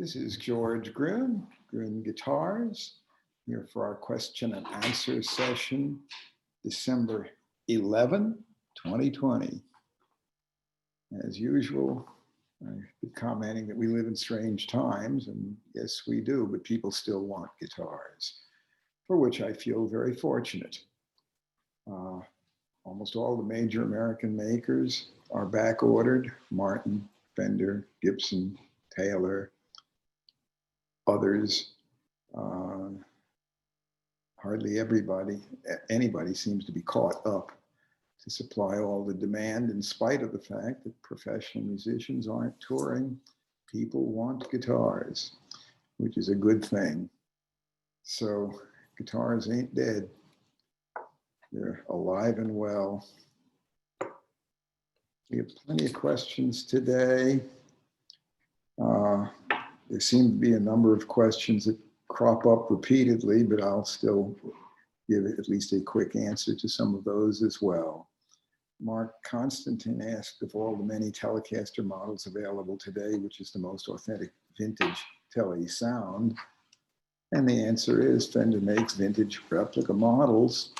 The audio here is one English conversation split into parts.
This is George Gruhn, Gruhn Guitars, here for our question and answer session, December 2020. As usual, I've been commenting that we live in strange times, and yes, we do, but people still want guitars, for which I feel very fortunate. Almost all the major American makers are back ordered: Martin, Fender, Gibson, Taylor, others. Hardly anybody seems to be caught up to supply all the demand, in spite of the fact that professional musicians aren't touring. People want guitars, which is a good thing. So guitars ain't dead. They're alive and well. We have plenty of questions today. There seem to be a number of questions that crop up repeatedly, but I'll still give at least a quick answer to some of those as well. Mark Constantine asked, of all the many Telecaster models available today, which is the most authentic vintage Tele sound? And the answer is Fender makes vintage replica models,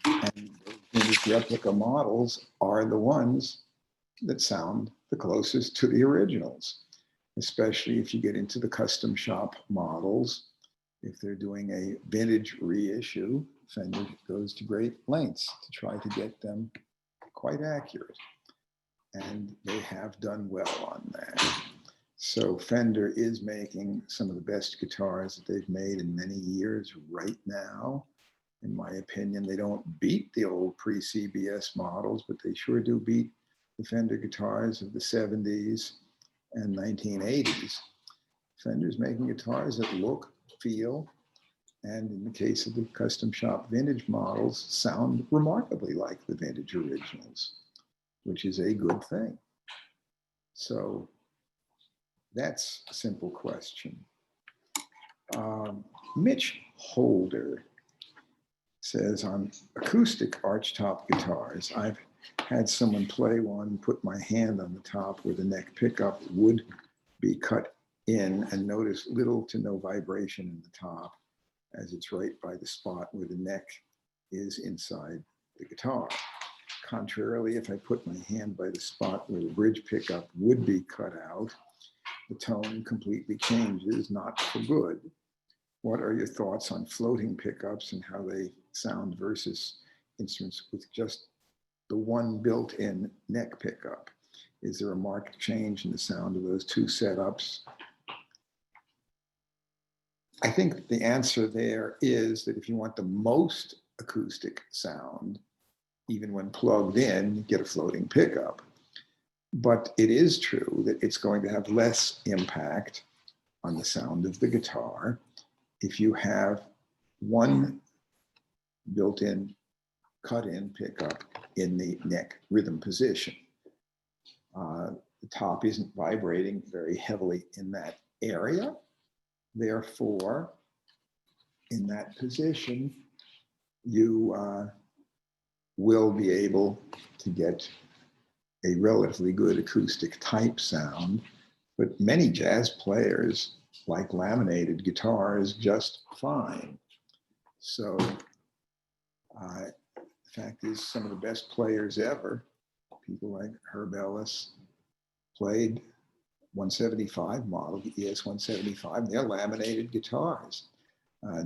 and those vintage replica models are the ones that sound the closest to the originals, especially if you get into the custom shop models. If they're doing a vintage reissue, Fender goes to great lengths to try to get them quite accurate. And they have done well on that. So Fender is making some of the best guitars that they've made in many years right now. In my opinion, they don't beat the old pre-CBS models, but they sure do beat the Fender guitars of the 70s and 1980s. Fender's making guitars that look, feel, and in the case of the custom shop vintage models, sound remarkably like the vintage originals, which is a good thing. So that's a simple question. Mitch Holder says, on acoustic archtop guitars, I've had someone play one, put my hand on the top where the neck pickup would be cut in, and notice little to no vibration in the top, as it's right by the spot where the neck is inside the guitar. Contrarily, if I put my hand by the spot where the bridge pickup would be cut out, the tone completely changes, not for good. What are your thoughts on floating pickups and how they sound versus instruments with just the one built-in neck pickup? Is there a marked change in the sound of those two setups? I think the answer there is that if you want the most acoustic sound, even when plugged in, you get a floating pickup. But it is true that it's going to have less impact on the sound of the guitar if you have one built-in cut-in pickup in the neck rhythm position. The top isn't vibrating very heavily in that area. Therefore, in that position, you will be able to get a relatively good acoustic type sound. But many jazz players like laminated guitars just fine. So the fact is, some of the best players ever, people like Herb Ellis, played 175 model, the ES 175, they're laminated guitars.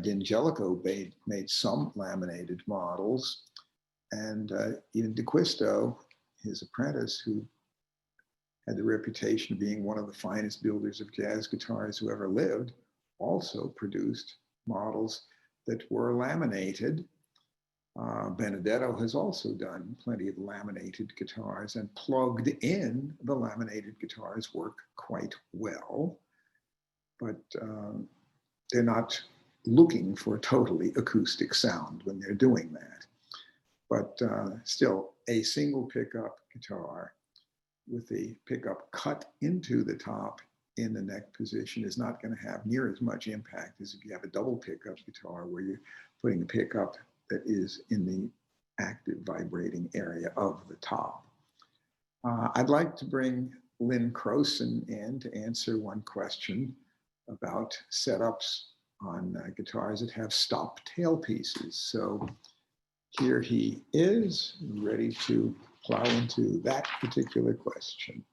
D'Angelico made some laminated models, and even D'Acquisto, his apprentice, who had the reputation of being one of the finest builders of jazz guitars who ever lived, also produced models that were laminated. Benedetto has also done plenty of laminated guitars, and plugged in, the laminated guitars work quite well, but they're not looking for a totally acoustic sound when they're doing that. But still, a single pickup guitar with the pickup cut into the top in the neck position is not going to have near as much impact as if you have a double pickup guitar where you're putting a pickup that is in the active vibrating area of the top. I'd like to bring Lynn Croson in to answer one question about setups on guitars that have stop tailpieces. So here he is, ready to plow into that particular question.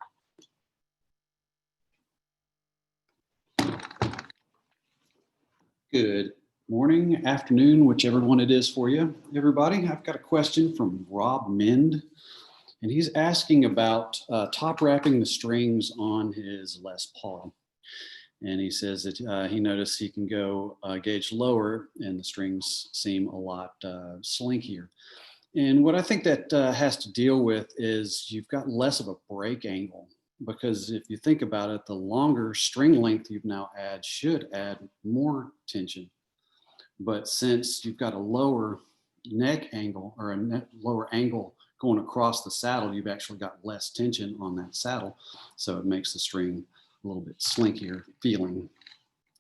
Good morning, afternoon, whichever one it is for you, everybody. I've got a question from Rob Mend, and he's asking about top wrapping the strings on his Les Paul. And he says that he noticed he can go a gauge lower and the strings seem a lot slinkier. And what I think that has to deal with is you've got less of a break angle, because if you think about it, the longer string length you've now add should add more tension. But since you've got a lower neck angle or a lower angle going across the saddle, you've actually got less tension on that saddle. So it makes the string a little bit slinkier feeling.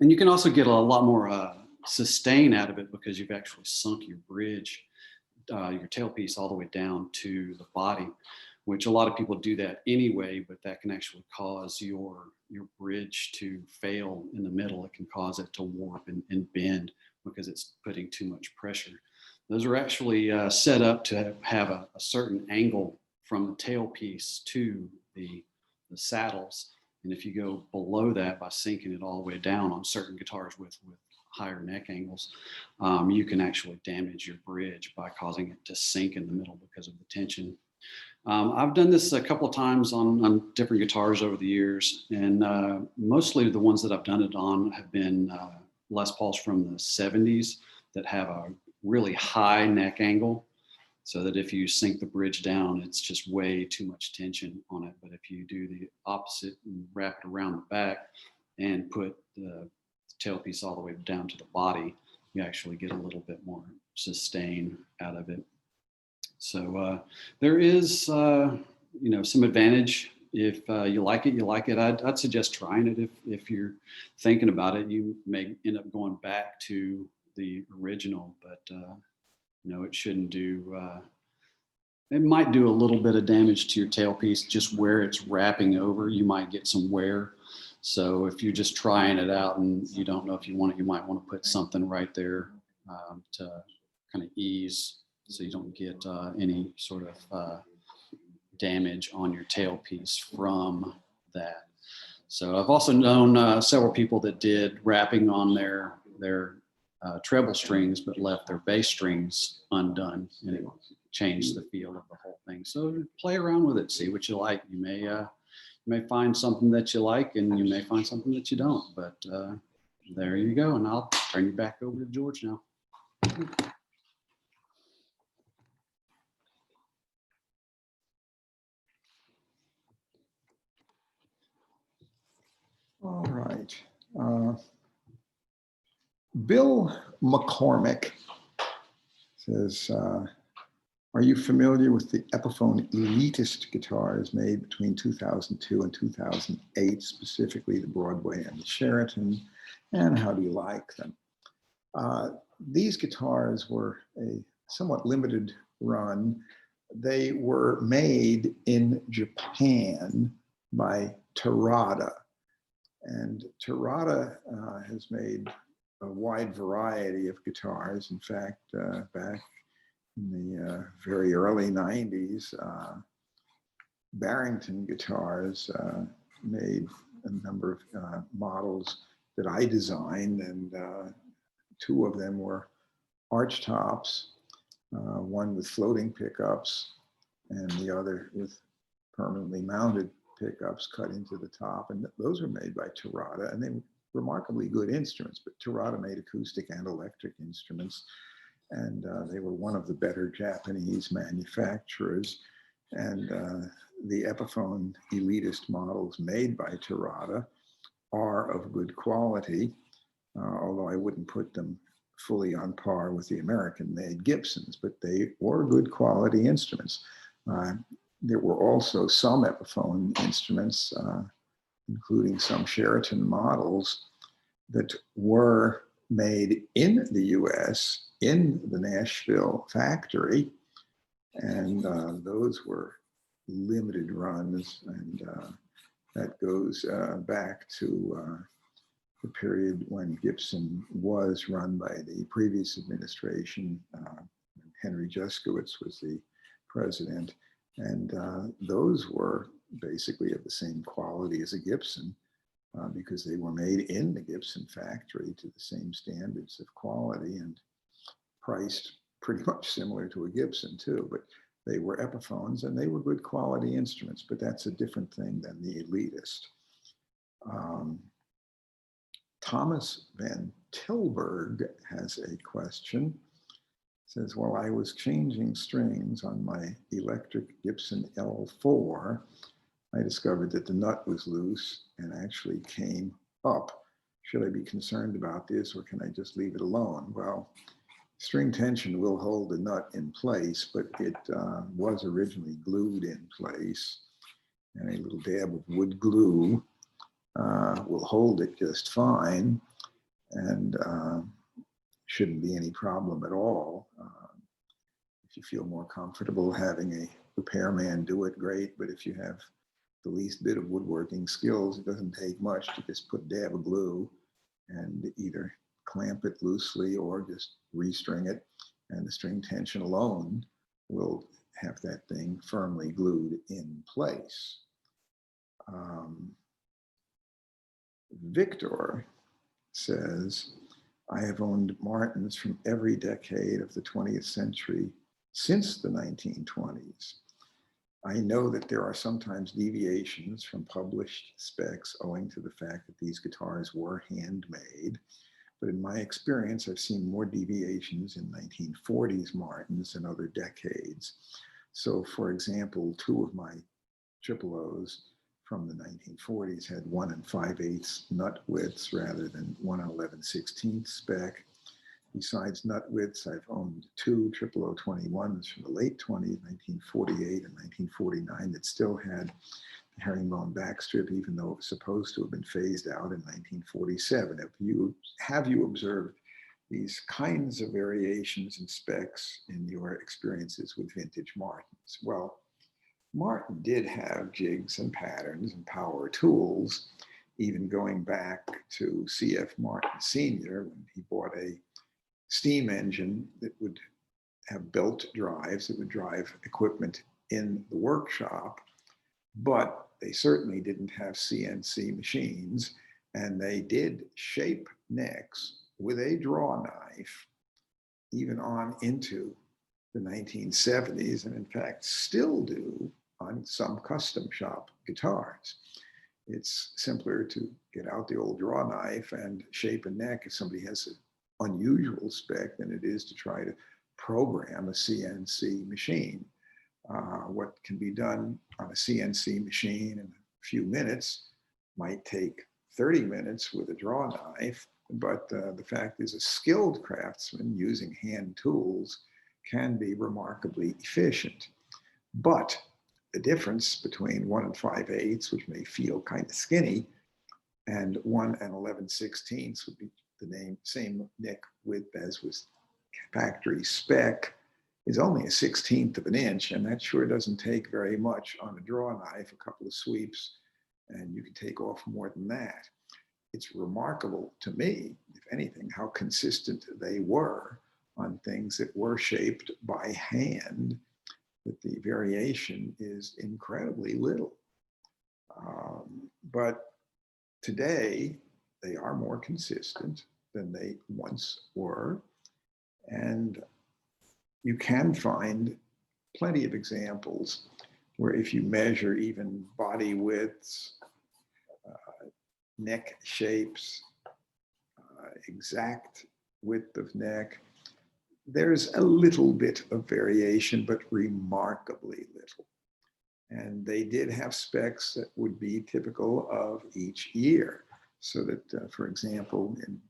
And you can also get a lot more sustain out of it because you've actually sunk your bridge, your tailpiece all the way down to the body, which a lot of people do that anyway, but that can actually cause your bridge to fail in the middle. It can cause it to warp and bend because it's putting too much pressure. Those are actually set up to have a certain angle from the tailpiece to the saddles. And if you go below that by sinking it all the way down on certain guitars with higher neck angles, you can actually damage your bridge by causing it to sink in the middle because of the tension. I've done this a couple of times on different guitars over the years, and mostly the ones that I've done it on have been Les Pauls from the 70s that have a really high neck angle, so that if you sink the bridge down, it's just way too much tension on it. But if you do the opposite and wrap it around the back and put the tailpiece all the way down to the body, you actually get a little bit more sustain out of it. So there is, some advantage. If you like it, you like it. I'd suggest trying it. If you're thinking about it, you may end up going back to the original, but it shouldn't do. It might do a little bit of damage to your tailpiece just where it's wrapping over. You might get some wear. So if you're just trying it out and you don't know if you want it, you might want to put something right there to kind of ease, so you don't get any sort of damage on your tailpiece from that. So I've also known several people that did wrapping on their treble strings, but left their bass strings undone, and it changed the feel of the whole thing. So play around with it, see what you like. You may find something that you like, and you may find something that you don't. But there you go, and I'll turn you back over to George now. All right. Bill McCormick says, are you familiar with the Epiphone elitist guitars made between 2002 and 2008, specifically the Broadway and the Sheraton, and how do you like them? These guitars were a somewhat limited run. They were made in Japan by Terada. And Terada has made a wide variety of guitars. In fact, back in the very early 90s, Barrington Guitars made a number of models that I designed, and two of them were arch tops, one with floating pickups and the other with permanently mounted pickups cut into the top. And those were made by Terada, and they were remarkably good instruments, but Terada made acoustic and electric instruments. And they were one of the better Japanese manufacturers. And the Epiphone elitist models made by Terada are of good quality, although I wouldn't put them fully on par with the American-made Gibsons, but they were good quality instruments. There were also some Epiphone instruments, including some Sheraton models, that were made in the US, in the Nashville factory, and those were limited runs, and that goes back to the period when Gibson was run by the previous administration. Henry Juskowitz was the president, and those were basically of the same quality as a Gibson because they were made in the Gibson factory to the same standards of quality and priced pretty much similar to a Gibson too, but they were Epiphones and they were good quality instruments, but that's a different thing than the elitist. Thomas Van Tilburg has a question. Says, while I was changing strings on my electric Gibson L4, I discovered that the nut was loose and actually came up. Should I be concerned about this, or can I just leave it alone? Well, string tension will hold the nut in place, but it was originally glued in place, and a little dab of wood glue will hold it just fine, and shouldn't be any problem at all. If you feel more comfortable having a repairman do it, great, but if you have the least bit of woodworking skills, it doesn't take much to just put a dab of glue and either clamp it loosely or just restring it, and the string tension alone will have that thing firmly glued in place. Victor says, I have owned Martins from every decade of the 20th century since the 1920s. I know that there are sometimes deviations from published specs owing to the fact that these guitars were handmade, but in my experience, I've seen more deviations in 1940s Martins than other decades. So for example, two of my triple O's from the 1940s had 1 5/8 nut widths rather than 1 11/16 spec. Besides nut widths, I've owned two 0021s from the late 20s, 1948 and 1949, that still had the herringbone backstrip, even though it was supposed to have been phased out in 1947. Have you observed these kinds of variations in specs in your experiences with vintage Martins? Well, Martin did have jigs and patterns and power tools, even going back to C.F. Martin Sr. when he bought a steam engine that would have belt drives that would drive equipment in the workshop, but they certainly didn't have CNC machines, and they did shape necks with a draw knife even on into the 1970s, and in fact still do on some custom shop guitars. It's simpler to get out the old draw knife and shape a neck if somebody has an unusual spec than it is to try to program a CNC machine. What can be done on a CNC machine in a few minutes might take 30 minutes with a draw knife, but the fact is a skilled craftsman using hand tools can be remarkably efficient. But the difference between 1 5/8, which may feel kind of skinny, and 1 11/16 would be the same neck width as was factory spec, is only a 1/16 of an inch, and that sure doesn't take very much on a draw knife, a couple of sweeps, and you can take off more than that. It's remarkable to me, if anything, how consistent they were on things that were shaped by hand, that the variation is incredibly little. But today, they are more consistent than they once were. And you can find plenty of examples where if you measure even body widths, neck shapes, exact width of neck, there's a little bit of variation, but remarkably little. And they did have specs that would be typical of each year. So that, for example, in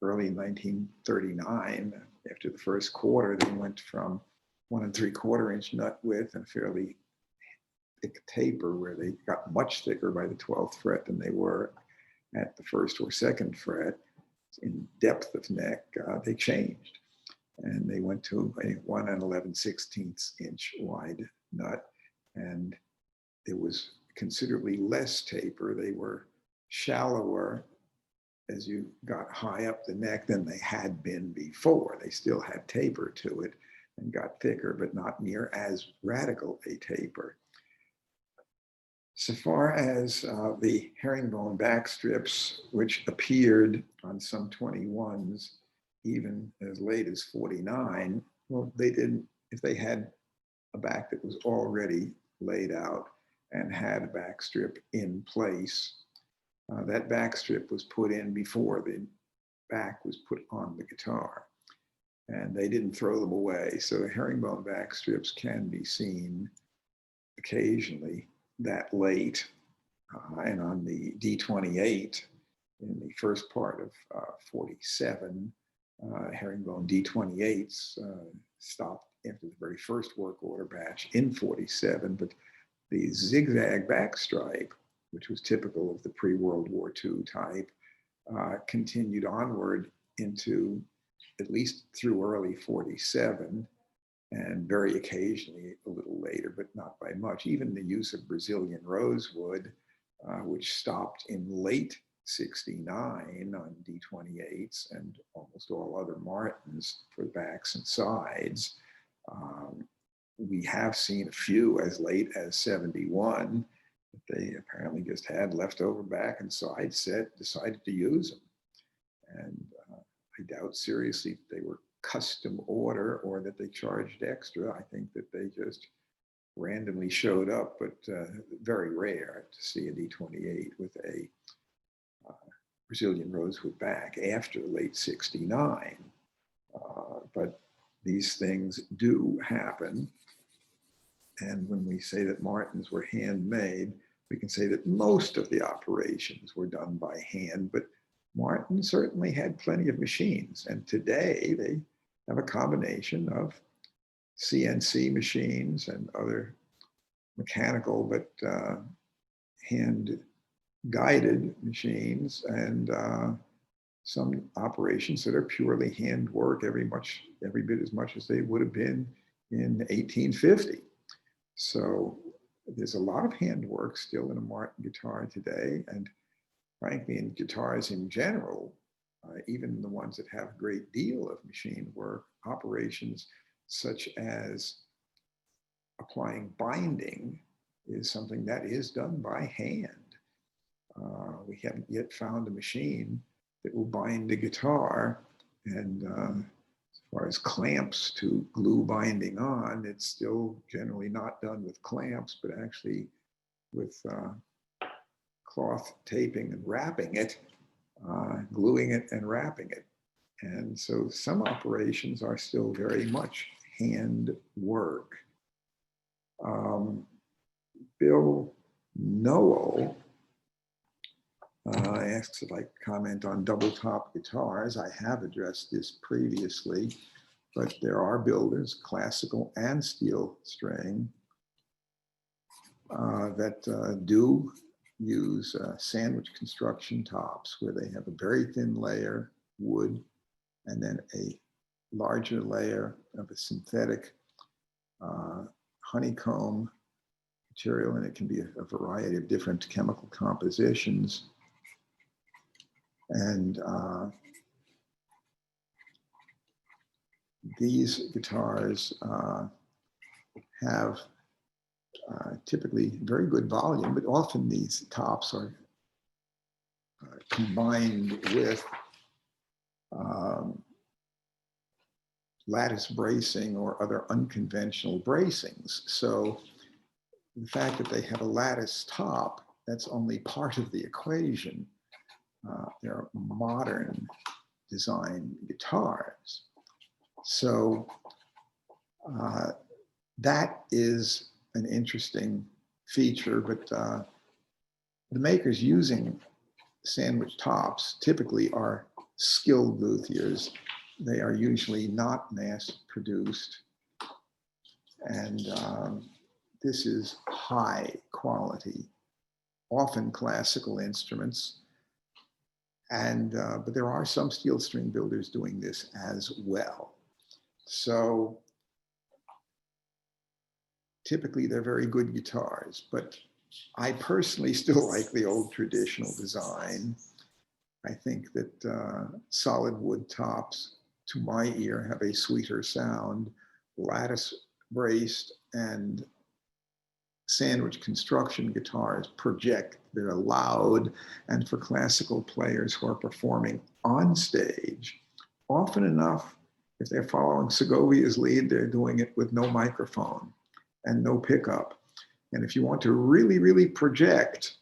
early 1939, after the first quarter, they went from 1 3/4 inch nut width and fairly thick taper, where they got much thicker by the 12th fret than they were at the 1st or 2nd fret. In depth of neck, they changed. And they went to a 1 11/16 inch wide nut, and it was considerably less taper. They were shallower as you got high up the neck than they had been before. They still had taper to it and got thicker, but not near as radical a taper. So far as the herringbone back strips, which appeared on some 21s even as late as 49, well, they didn't, if they had a back that was already laid out and had a back strip in place, that back strip was put in before the back was put on the guitar, and they didn't throw them away. So herringbone back strips can be seen occasionally that late. And on the D28, in the first part of 47, herringbone D28s stopped after the very first work order batch in 47, but the zigzag backstripe, which was typical of the pre-World War II type, continued onward into at least through early 47, and very occasionally a little later, but not by much. Even the use of Brazilian rosewood, which stopped in late 69 on D28s and almost all other Martins for backs and sides. We have seen a few as late as 71, but they apparently just had leftover back and side set, decided to use them. And I doubt seriously that they were custom order or that they charged extra. I think that they just randomly showed up, but very rare to see a D28 with a Brazilian rosewood back after late 69. But these things do happen. And when we say that Martins were handmade, we can say that most of the operations were done by hand, but Martin certainly had plenty of machines. And today they have a combination of CNC machines and other mechanical but hand-guided machines, and some operations that are purely handwork, every bit as much as they would have been in 1850. So there's a lot of handwork still in a Martin guitar today, and frankly, in guitars in general, even the ones that have a great deal of machine work, operations such as applying binding is something that is done by hand. We haven't yet found a machine that will bind the guitar, and as far as clamps to glue binding on, it's still generally not done with clamps, but actually with cloth taping and wrapping it, gluing it and wrapping it. And so some operations are still very much hand work. Bill Noel asks if I comment on double top guitars. I have addressed this previously, but there are builders, classical and steel string, that do use sandwich construction tops where they have a very thin layer, wood, and then a larger layer of a synthetic honeycomb material, and it can be a variety of different chemical compositions. And these guitars have typically very good volume, but often these tops are combined with lattice bracing or other unconventional bracings. So the fact that they have a lattice top, that's only part of the equation. They're modern design guitars. So that is an interesting feature, but the makers using sandwich tops typically are skilled luthiers. They are usually not mass produced. And this is high quality, often classical instruments. And, but there are some steel string builders doing this as well. So typically they're very good guitars, but I personally still like the old traditional design. I think that solid wood tops, to my ear, have a sweeter sound. Lattice braced and sandwich construction guitars project. They're loud, and for classical players who are performing on stage, often enough, if they're following Segovia's lead, they're doing it with no microphone and no pickup. And if you want to really, really project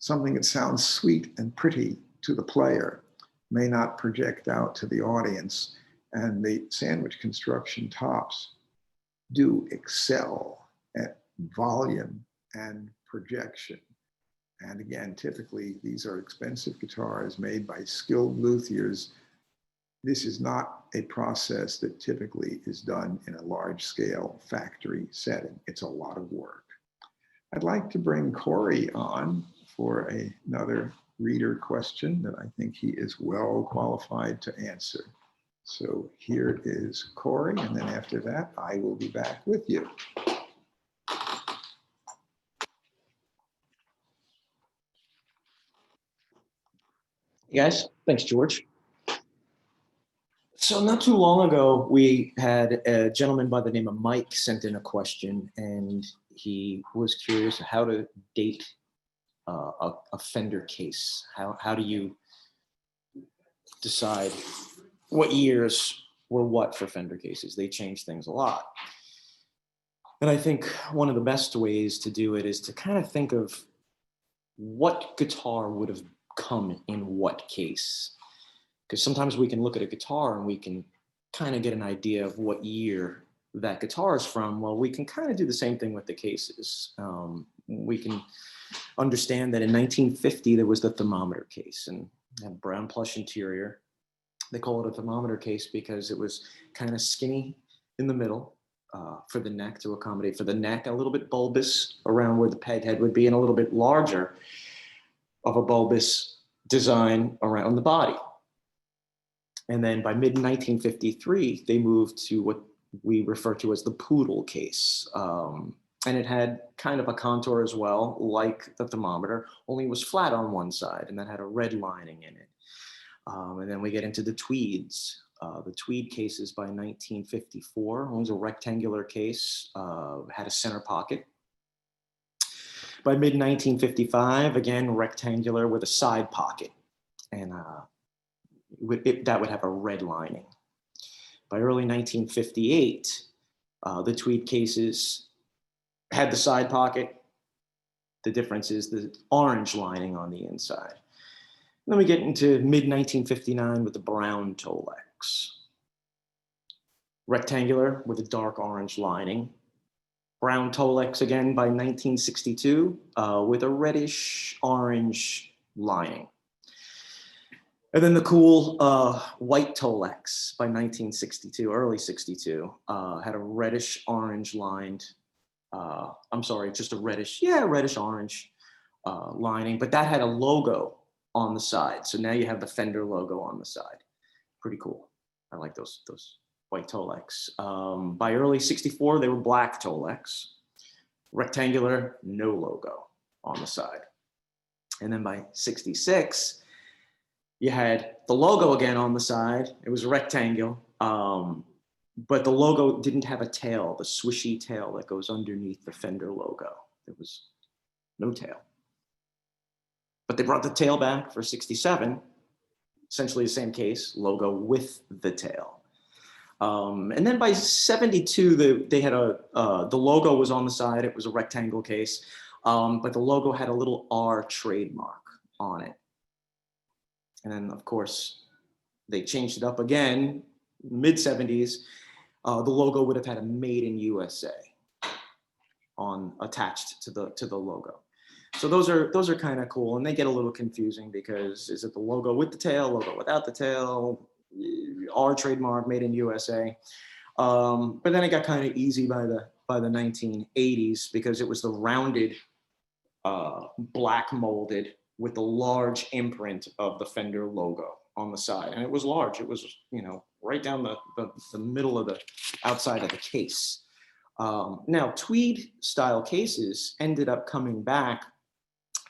something that sounds sweet and pretty to the player, may not project out to the audience. And the sandwich construction tops do excel at volume and projection. And again, typically these are expensive guitars made by skilled luthiers. This is not a process that typically is done in a large scale factory setting. It's a lot of work. I'd like to bring Corey on for another reader question that I think he is well qualified to answer. So here is Corey, and then after that, I will be back with you. Hey guys, thanks, George. So not too long ago, we had a gentleman by the name of Mike sent in a question, and he was curious how to date a Fender case. How do you decide what years were what for Fender cases? They change things a lot. And I think one of the best ways to do it is to kind of think of what guitar would have come in what case. Because sometimes we can look at a guitar and we can kind of get an idea of what year that guitar is from. Well, we can kind of do the same thing with the cases. We can understand that in 1950, there was the thermometer case, and it had a brown plush interior. They call it a thermometer case because it was kind of skinny in the middle for the neck, to accommodate for the neck, a little bit bulbous around where the peg head would be, and a little bit larger of a bulbous design around the body. And then by mid-1953, they moved to what we refer to as the poodle case. And it had kind of a contour as well, like the thermometer, only it was flat on one side, and that had a red lining in it. And then we get into the tweeds. The tweed cases by 1954. It was a rectangular case, had a center pocket. By mid-1955, again, rectangular with a side pocket. And that would have a red lining. By early 1958, the tweed cases had the side pocket. The difference is the orange lining on the inside. And then we get into mid-1959 with the brown Tolex. Rectangular with a dark orange lining. Brown Tolex again by 1962 with a reddish orange lining. And then the cool white Tolex by 1962, early 62, had a reddish orange lined, I'm sorry, just a reddish orange lining, but that had a logo on the side. So now you have the Fender logo on the side. Pretty cool. I like those white Tolex. By early 64, they were black Tolex. Rectangular, no logo on the side. And then by 66, you had the logo again on the side. It was a rectangle, but the logo didn't have a tail, the swishy tail that goes underneath the Fender logo. There was no tail. But they brought the tail back for 67, essentially the same case, logo with the tail. And then by 72, they had the logo was on the side. It was a rectangle case, but the logo had a little R trademark on it. And then, of course, they changed it up again, mid-70s. The logo would have had a Made in USA attached to the logo. So those are kind of cool, and they get a little confusing because is it the logo with the tail, logo without the tail, our trademark, Made in USA. But then it got kind of easy by the 1980s because it was the rounded, black molded with the large imprint of the Fender logo on the side. And it was large. It was, right down the middle of the outside of the case. Now, tweed style cases ended up coming back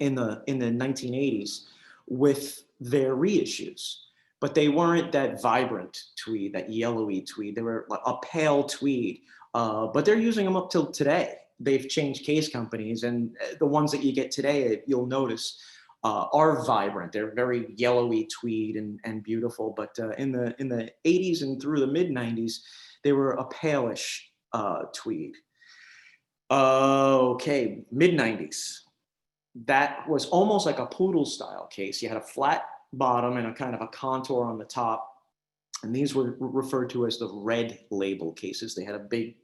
in the 1980s with their reissues, but they weren't that vibrant tweed, that yellowy tweed. They were like a pale tweed, but they're using them up till today. They've changed case companies, and the ones that you get today, you'll notice, are vibrant. They're very yellowy tweed and beautiful. But in the 80s and through the mid 90s, they were a palish tweed. Okay, mid 90s. That was almost like a poodle style case. You had a flat bottom and a kind of a contour on the top. And these were referred to as the red label cases. They had a big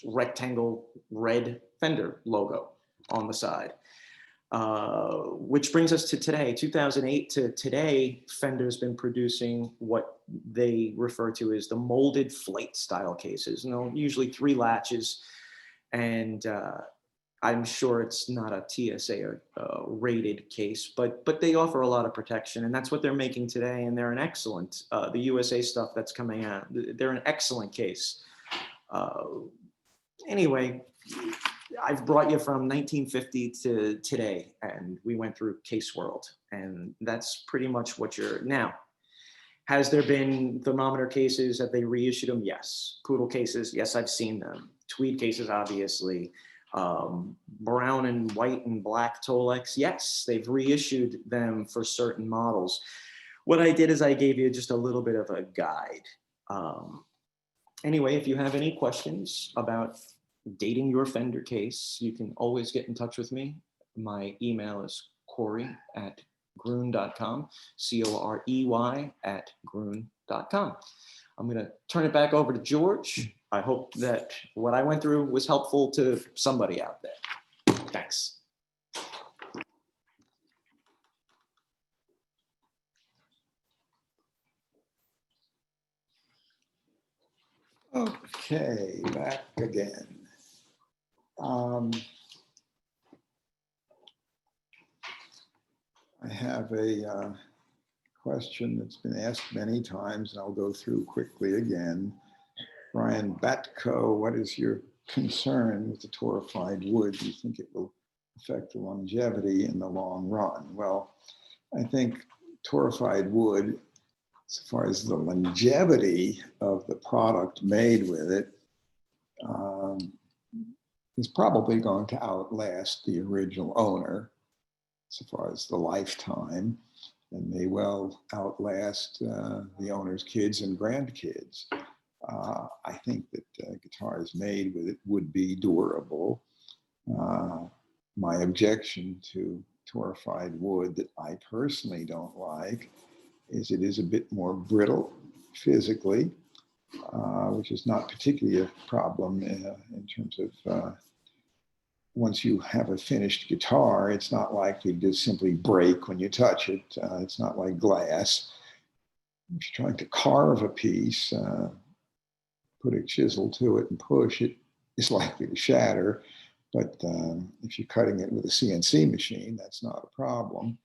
rectangle red Fender logo on the side. Which brings us to today, 2008 to today. Fender's been producing what they refer to as the molded flight style cases. You know, usually 3 latches, and I'm sure it's not a TSA rated case, but they offer a lot of protection, and that's what they're making today. And they're an excellent, the USA stuff that's coming out, they're an excellent case. Anyway, I've brought you from 1950 to today, and we went through Case World, and that's pretty much what you're now. Has there been thermometer cases? Have they reissued them? Yes. Poodle cases? Yes, I've seen them. Tweed cases, obviously. Brown and white and black Tolex? Yes, they've reissued them for certain models. What I did is I gave you just a little bit of a guide. Anyway, if you have any questions about dating your Fender case, you can always get in touch with me. My email is corey@gruhn.com, corey@gruhn.com. I'm going to turn it back over to George. I hope that what I went through was helpful to somebody out there. Thanks. Okay, back again. I have a question that's been asked many times, and I'll go through quickly again. Brian Batko, what is your concern with the torified wood? Do you think it will affect the longevity in the long run? Well, I think torified wood, as far as the longevity of the product made with it, is probably going to outlast the original owner, so far as the lifetime, and may well outlast the owner's kids and grandkids. I think that guitars made with it would be durable. My objection to torified wood that I personally don't like is it is a bit more brittle physically, which is not particularly a problem in terms of once you have a finished guitar, it's not likely to just simply break when you touch it. It's not like glass. If you're trying to carve a piece, put a chisel to it and push it, it's likely to shatter. But if you're cutting it with a CNC machine, that's not a problem.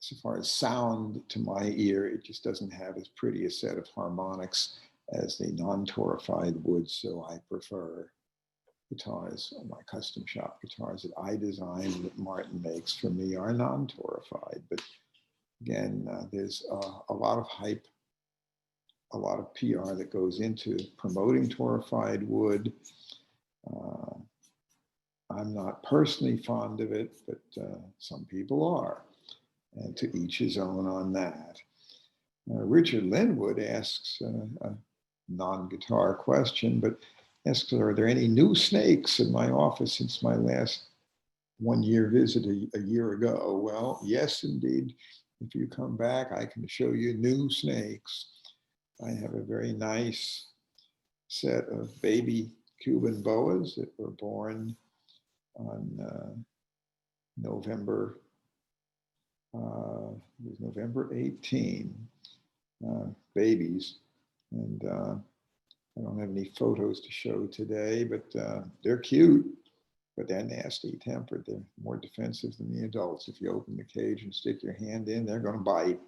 So far as sound to my ear, it just doesn't have as pretty a set of harmonics as the non-torified wood, so I prefer guitars, my custom shop guitars that I design that Martin makes for me are non-torified. But again, there's a lot of hype, a lot of PR that goes into promoting torified wood. I'm not personally fond of it, but some people are, and to each his own on that. Richard Linwood asks a non-guitar question, but asks, are there any new snakes in my office since my last one-year visit a year ago? Well, yes, indeed. If you come back, I can show you new snakes. I have a very nice set of baby Cuban boas that were born on November 18, babies. And I don't have any photos to show today, but they're cute, but they're nasty tempered. They're more defensive than the adults. If you open the cage and stick your hand in, they're going to bite.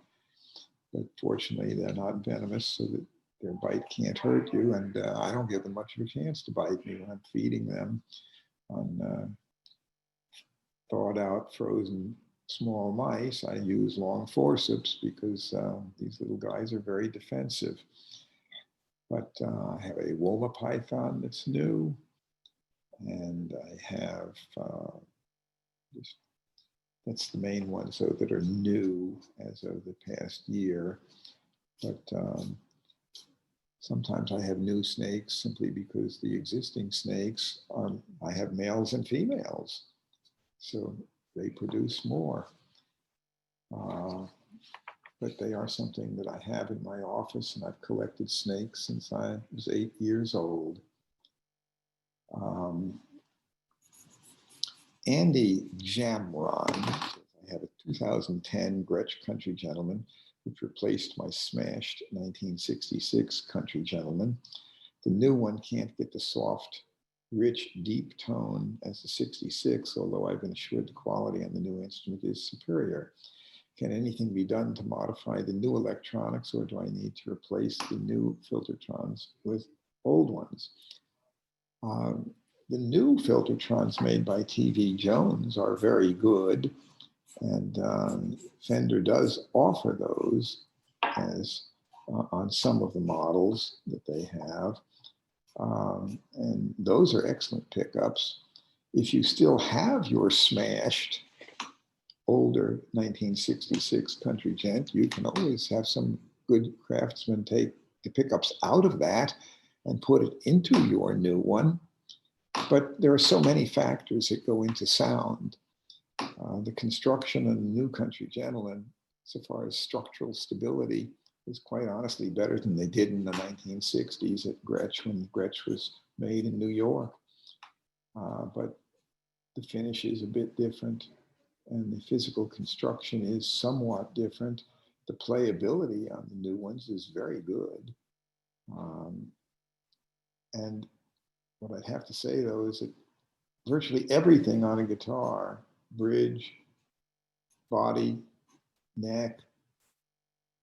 But fortunately, they're not venomous, so that their bite can't hurt you. And I don't give them much of a chance to bite me when I'm feeding them on thawed out frozen small mice, I use long forceps because these little guys are very defensive. But I have a Woma python that's new, and I have just, that's the main ones so that are new as of the past year. But sometimes I have new snakes simply because the existing snakes are, I have males and females, so they produce more. But they are something that I have in my office, and I've collected snakes since I was 8 years old. Andy Jamron, I have a 2010 Gretsch Country Gentleman, which replaced my smashed 1966 Country Gentleman. The new one can't get the soft, rich, deep tone as the 66, although I've been assured the quality on the new instrument is superior. Can anything be done to modify the new electronics, or do I need to replace the new Filtertrons with old ones? The new Filtertrons made by TV Jones are very good, and Fender does offer those as on some of the models that they have. And those are excellent pickups. If you still have your smashed older 1966 Country Gent, you can always have some good craftsmen take the pickups out of that and put it into your new one. But there are so many factors that go into sound. The construction of the new Country Gentleman, so far as structural stability, is quite honestly better than they did in the 1960s at Gretsch, when Gretsch was made in New York. But the finish is a bit different, and the physical construction is somewhat different. The playability on the new ones is very good. And what I'd have to say, though, is that virtually everything on a guitar, bridge, body, neck,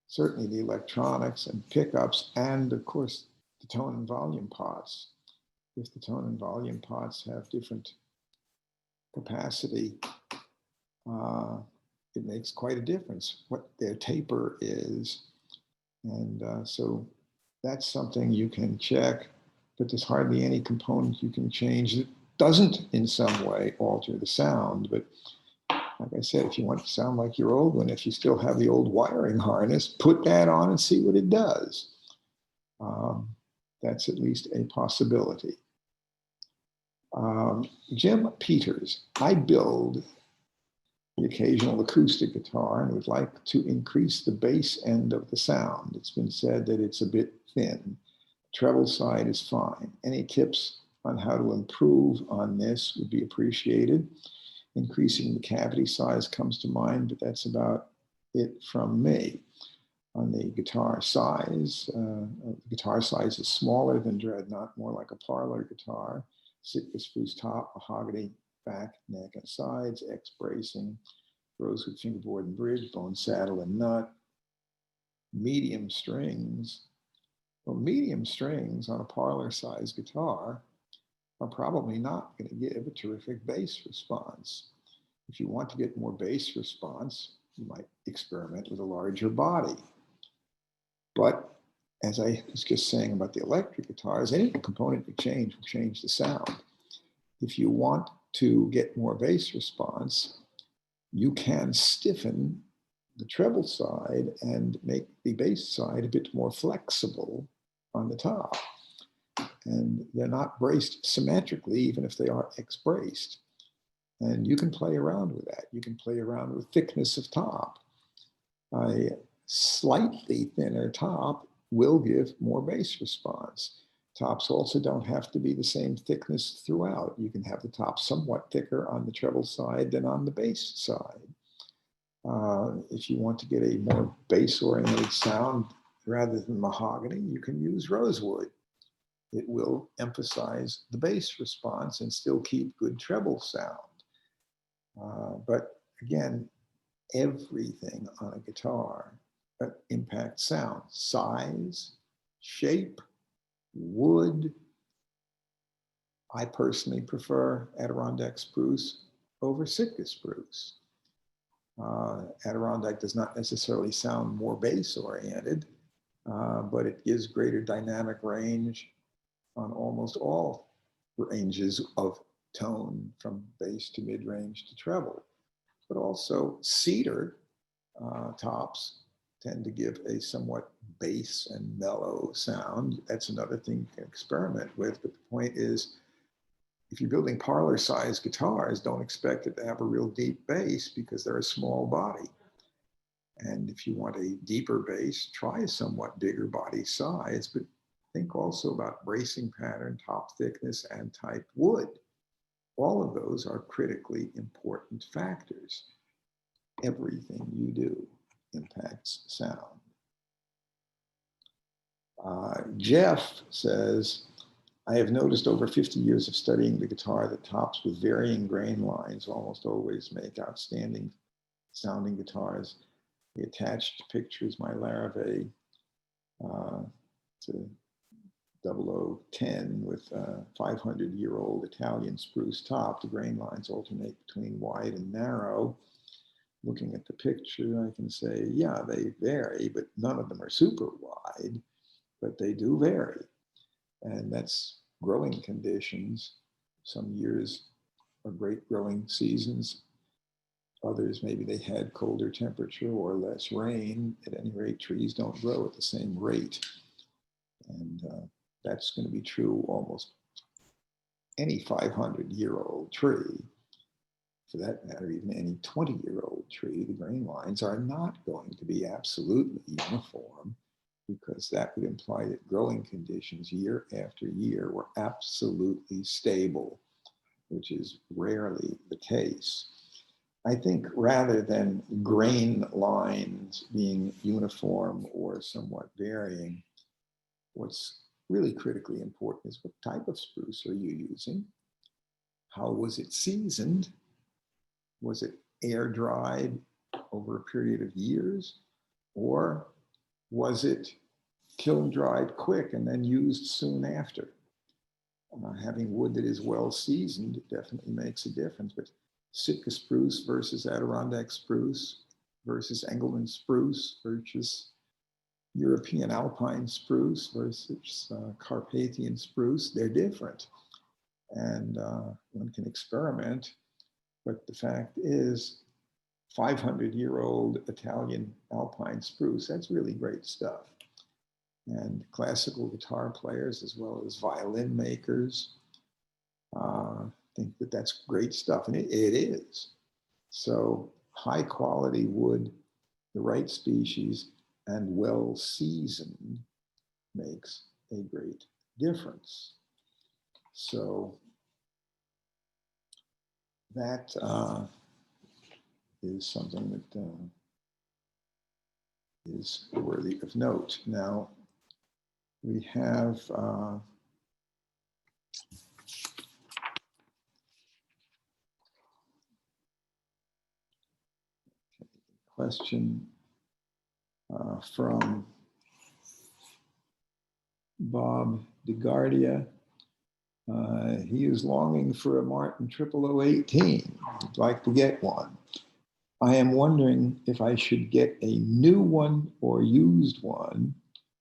certainly the electronics and pickups, and of course, the tone and volume pots. If the tone and volume pots have different capacity, it makes quite a difference what their taper is. And so that's something you can check, but there's hardly any component you can change that doesn't in some way alter the sound. But like I said, if you want to sound like your old one, if you still have the old wiring harness, put that on and see what it does. That's at least a possibility. Jim Peters, I build the occasional acoustic guitar and would like to increase the bass end of the sound. It's been said that it's a bit thin. Treble side is fine. Any tips on how to improve on this would be appreciated. Increasing the cavity size comes to mind, but that's about it from me. On the guitar size is smaller than Dreadnought, more like a parlor guitar. Sitka spruce top, mahogany back, neck, and sides, X bracing, rosewood fingerboard and bridge, bone saddle and nut. Medium strings. Well, medium strings on a parlor size guitar are probably not going to give a terrific bass response. If you want to get more bass response, you might experiment with a larger body. But as I was just saying about the electric guitars, any component you change will change the sound. If you want to get more bass response, you can stiffen the treble side and make the bass side a bit more flexible on the top. And they're not braced symmetrically, even if they are X-braced. And you can play around with that. You can play around with thickness of top. A slightly thinner top will give more bass response. Tops also don't have to be the same thickness throughout. You can have the top somewhat thicker on the treble side than on the bass side. If you want to get a more bass-oriented sound rather than mahogany, you can use rosewood. It will emphasize the bass response and still keep good treble sound. But again, everything on a guitar impacts sound. Size, shape, wood. I personally prefer Adirondack Spruce over Sitka Spruce. Adirondack does not necessarily sound more bass oriented, but it gives greater dynamic range on almost all ranges of tone, from bass to mid-range to treble. But also cedar tops tend to give a somewhat bass and mellow sound. That's another thing you can experiment with. But the point is, if you're building parlor-sized guitars, don't expect it to have a real deep bass because they're a small body. And if you want a deeper bass, try a somewhat bigger body size, but think also about bracing pattern, top thickness, and type wood. All of those are critically important factors. Everything you do impacts sound. Jeff says, I have noticed over 50 years of studying the guitar that tops with varying grain lines almost always make outstanding sounding guitars. The attached picture is my Larrivee to 0010 with a 500-year-old Italian spruce top. The grain lines alternate between wide and narrow. Looking at the picture, I can say, yeah, they vary, but none of them are super wide, but they do vary. And that's growing conditions. Some years are great growing seasons. Others, maybe they had colder temperature or less rain. At any rate, trees don't grow at the same rate. And that's going to be true almost any 500-year-old tree. For that matter, even any 20-year-old tree, the grain lines are not going to be absolutely uniform, because that would imply that growing conditions year after year were absolutely stable, which is rarely the case. I think rather than grain lines being uniform or somewhat varying, what's really critically important is what type of spruce are you using? How was it seasoned? Was it air dried over a period of years? Or was it kiln dried quick and then used soon after? Having wood that is well seasoned definitely makes a difference, but Sitka spruce versus Adirondack spruce versus Engelmann spruce versus European alpine spruce versus Carpathian spruce, they're different. And one can experiment, but the fact is 500-year-old Italian alpine spruce, that's really great stuff. And classical guitar players, as well as violin makers, think that that's great stuff, and it is. So high quality wood, the right species, and well seasoned makes a great difference. So that is something that is worthy of note. Now, we have question from Bob DeGuardia. He is longing for a Martin 00018. He'd like to get one. I am wondering if I should get a new one or used one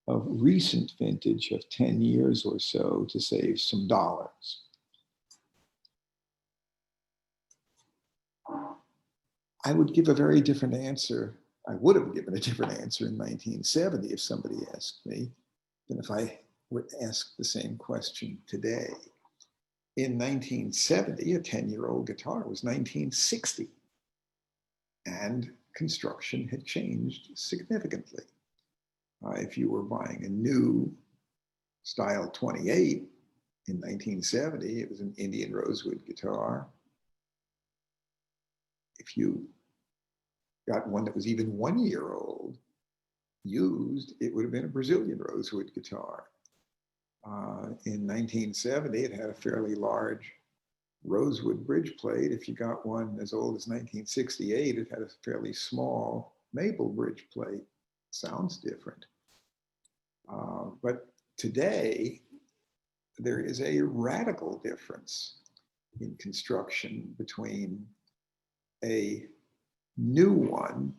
of recent vintage of 10 years or so to save some dollars. I would give a very different answer. I would have given a different answer in 1970 if somebody asked me than if I would ask the same question today. In 1970, a 10-year-old guitar was 1960, and construction had changed significantly. If you were buying a new style 28 in 1970, it was an Indian rosewood guitar. If you got one that was even 1 year old, used, it would have been a Brazilian rosewood guitar. In 1970, it had a fairly large rosewood bridge plate. If you got one as old as 1968, it had a fairly small maple bridge plate. Sounds different. But today, there is a radical difference in construction between a new one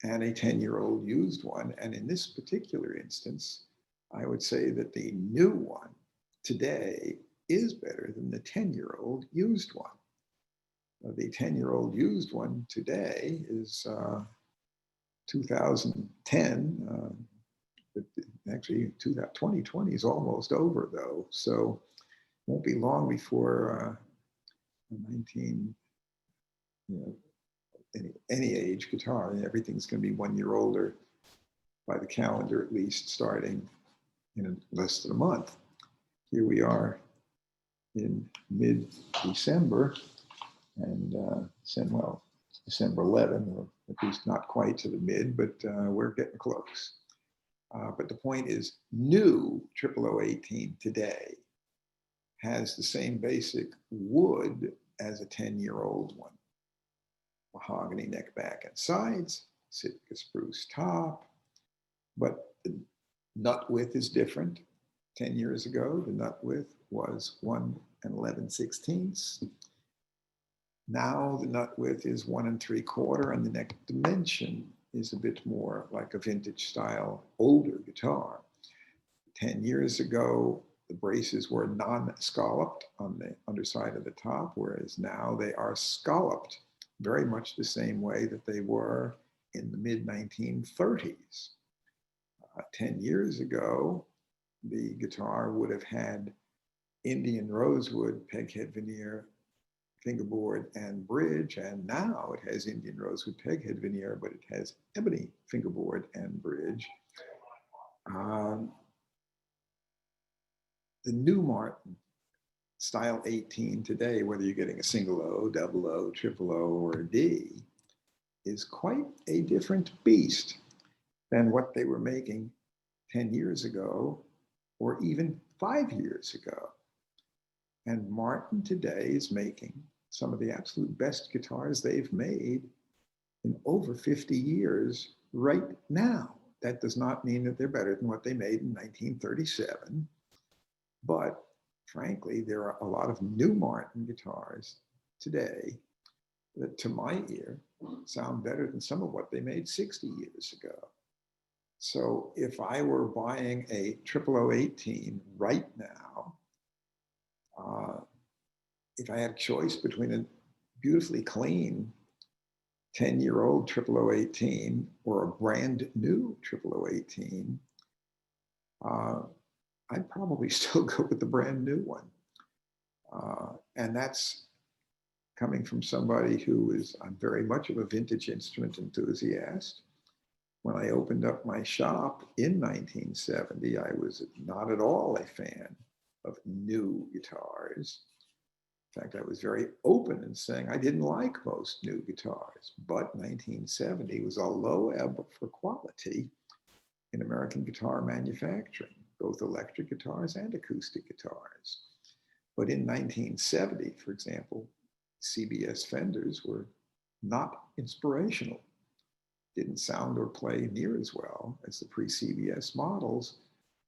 and a 10-year-old used one. And in this particular instance, I would say that the new one today is better than the 10-year-old used one. The 10-year-old used one today is 2010, but actually 2020 is almost over though. So it won't be long before 19, any age guitar, everything's going to be 1 year older by the calendar, at least starting in less than a month. Here we are in mid-December, and December 11, or at least not quite to the mid, but we're getting close. But the point is, new 00018 today has the same basic wood as a 10-year-old one. Mahogany neck, back, and sides, Sitka spruce top, but the nut width is different. 10 years ago, the nut width was 1 11/16. Now the nut width is 1 3/4, and the neck dimension is a bit more like a vintage style older guitar. 10 years ago, the braces were non-scalloped on the underside of the top, whereas now they are scalloped very much the same way that they were in the mid-1930s. 10 years ago, the guitar would have had Indian rosewood, peghead veneer, fingerboard, and bridge, and now it has Indian rosewood peghead veneer, but it has ebony fingerboard and bridge. The new Martin style 18 today, whether you're getting a single O, double O, triple O, or a D, is quite a different beast than what they were making 10 years ago, or even 5 years ago. And Martin today is making some of the absolute best guitars they've made in over 50 years right now. That does not mean that they're better than what they made in 1937, but frankly, there are a lot of new Martin guitars today that, to my ear, sound better than some of what they made 60 years ago. So if I were buying a 00018 right now, if I had a choice between a beautifully clean 10-year-old 00018 or a brand new 00018, I'd probably still go with the brand new one. And that's coming from somebody who is, I'm very much of a vintage instrument enthusiast. When I opened up my shop in 1970, I was not at all a fan of new guitars. In fact, I was very open in saying I didn't like most new guitars, but 1970 was a low ebb for quality in American guitar manufacturing, both electric guitars and acoustic guitars. But in 1970, for example, CBS Fenders were not inspirational, didn't sound or play near as well as the pre-CBS models.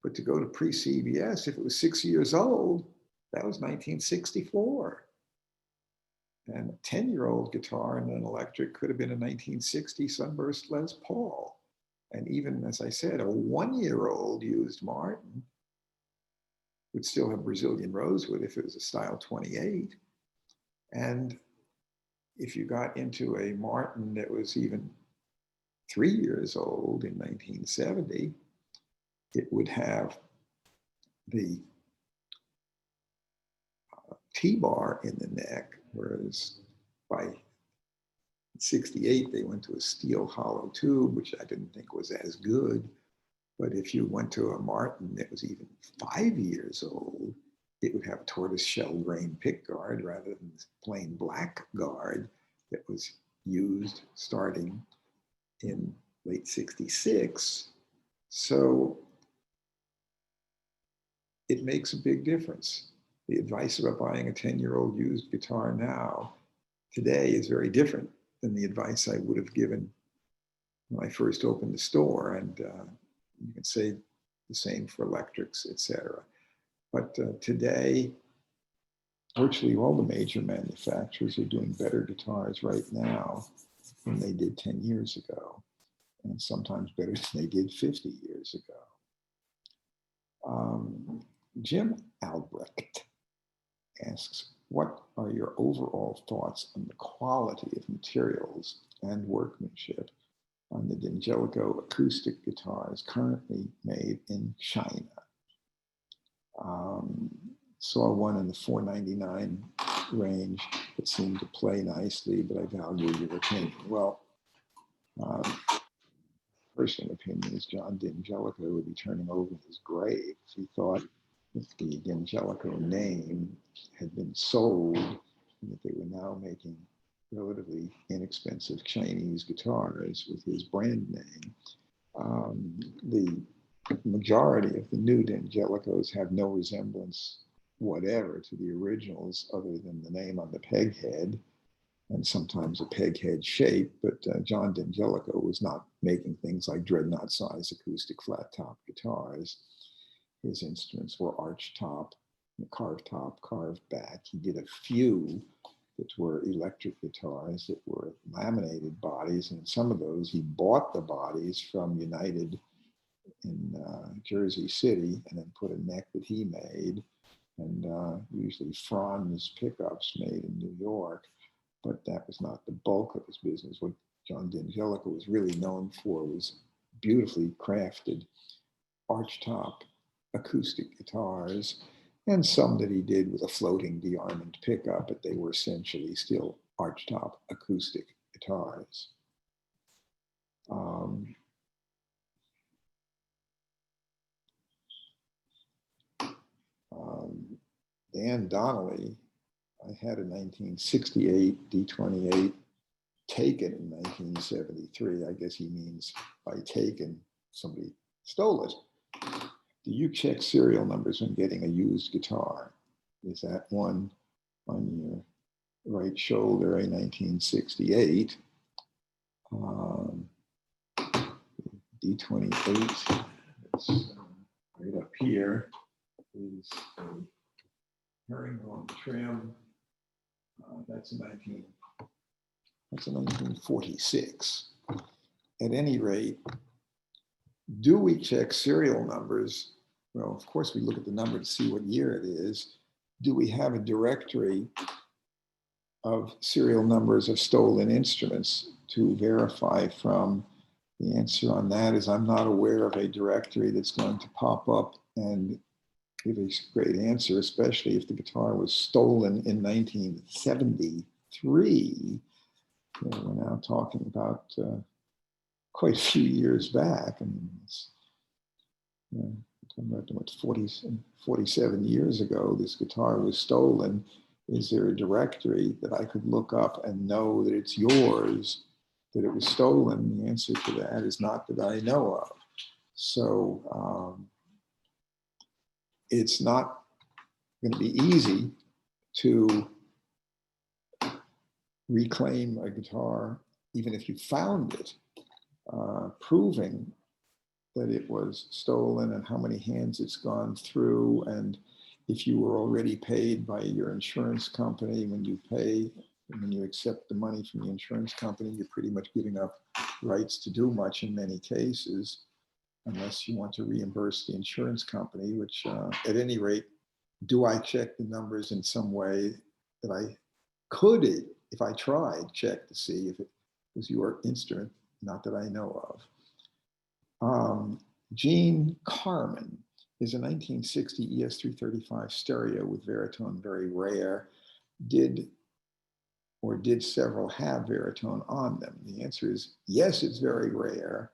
But to go to pre-CBS, if it was 6 years old, that was 1964. And a 10-year-old guitar in an electric could have been a 1960 Sunburst Les Paul. And even, as I said, a 1-year-old used Martin would still have Brazilian rosewood if it was a style 28. And if you got into a Martin that was even 3 years old in 1970, it would have the T-bar in the neck, whereas by 68, they went to a steel hollow tube, which I didn't think was as good. But if you went to a Martin that was even 5 years old, it would have tortoise shell grain pick guard rather than plain black guard that was used starting in late 66. So it makes a big difference. The advice about buying a 10-year-old used guitar now, today, is very different than the advice I would have given when I first opened the store. And you can say the same for electrics, etc. But today, virtually all the major manufacturers are doing better guitars right now than they did 10 years ago, and sometimes better than they did 50 years ago. Jim Albrecht asks, what are your overall thoughts on the quality of materials and workmanship on the D'Angelico acoustic guitars currently made in China? Saw one in the $499 range that seemed to play nicely, but I value your opinion. Well, personal opinion is John D'Angelico would be turning over his grave if he thought that the D'Angelico name had been sold and that they were now making relatively inexpensive Chinese guitars with his brand name. The majority of the new D'Angelicos have no resemblance whatever to the originals other than the name on the peg head and sometimes a peg head shape, but John D'Angelico was not making things like dreadnought size acoustic flat top guitars. His instruments were arch top, carved back. He did a few that were electric guitars that were laminated bodies, and some of those he bought the bodies from United in Jersey City and then put a neck that he made, and usually Franz pickups made in New York, but that was not the bulk of his business. What John D'Angelico was really known for was beautifully crafted archtop acoustic guitars, and some that he did with a floating de-armament pickup, but they were essentially still archtop acoustic guitars. Dan Donnelly, I had a 1968 D28 taken in 1973. I guess he means by taken, somebody stole it. Do you check serial numbers when getting a used guitar? Is that one on your right shoulder, a 1968? D28, it's right up here, is a herringbone trim. That's a 1946. At any rate, do we check serial numbers? Well, of course, we look at the number to see what year it is. Do we have a directory of serial numbers of stolen instruments to verify from? The answer on that is I'm not aware of a directory that's going to pop up and give a great answer, especially if the guitar was stolen in 1973. We're now talking about quite a few years back. I mean, it's, talking about what, 47 years ago, this guitar was stolen. Is there a directory that I could look up and know that it's yours, that it was stolen? The answer to that is not that I know of. So it's not going to be easy to reclaim a guitar, even if you found it, proving that it was stolen and how many hands it's gone through. And if you were already paid by your insurance company, when you accept the money from the insurance company, you're pretty much giving up rights to do much in many cases, unless you want to reimburse the insurance company, which at any rate, do I check the numbers in some way that I could, if I tried, check to see if it was your instrument? Not that I know of. Gene Carmen is a 1960 ES335 stereo with Veritone, very rare. Did several have Veritone on them? The answer is yes, it's very rare.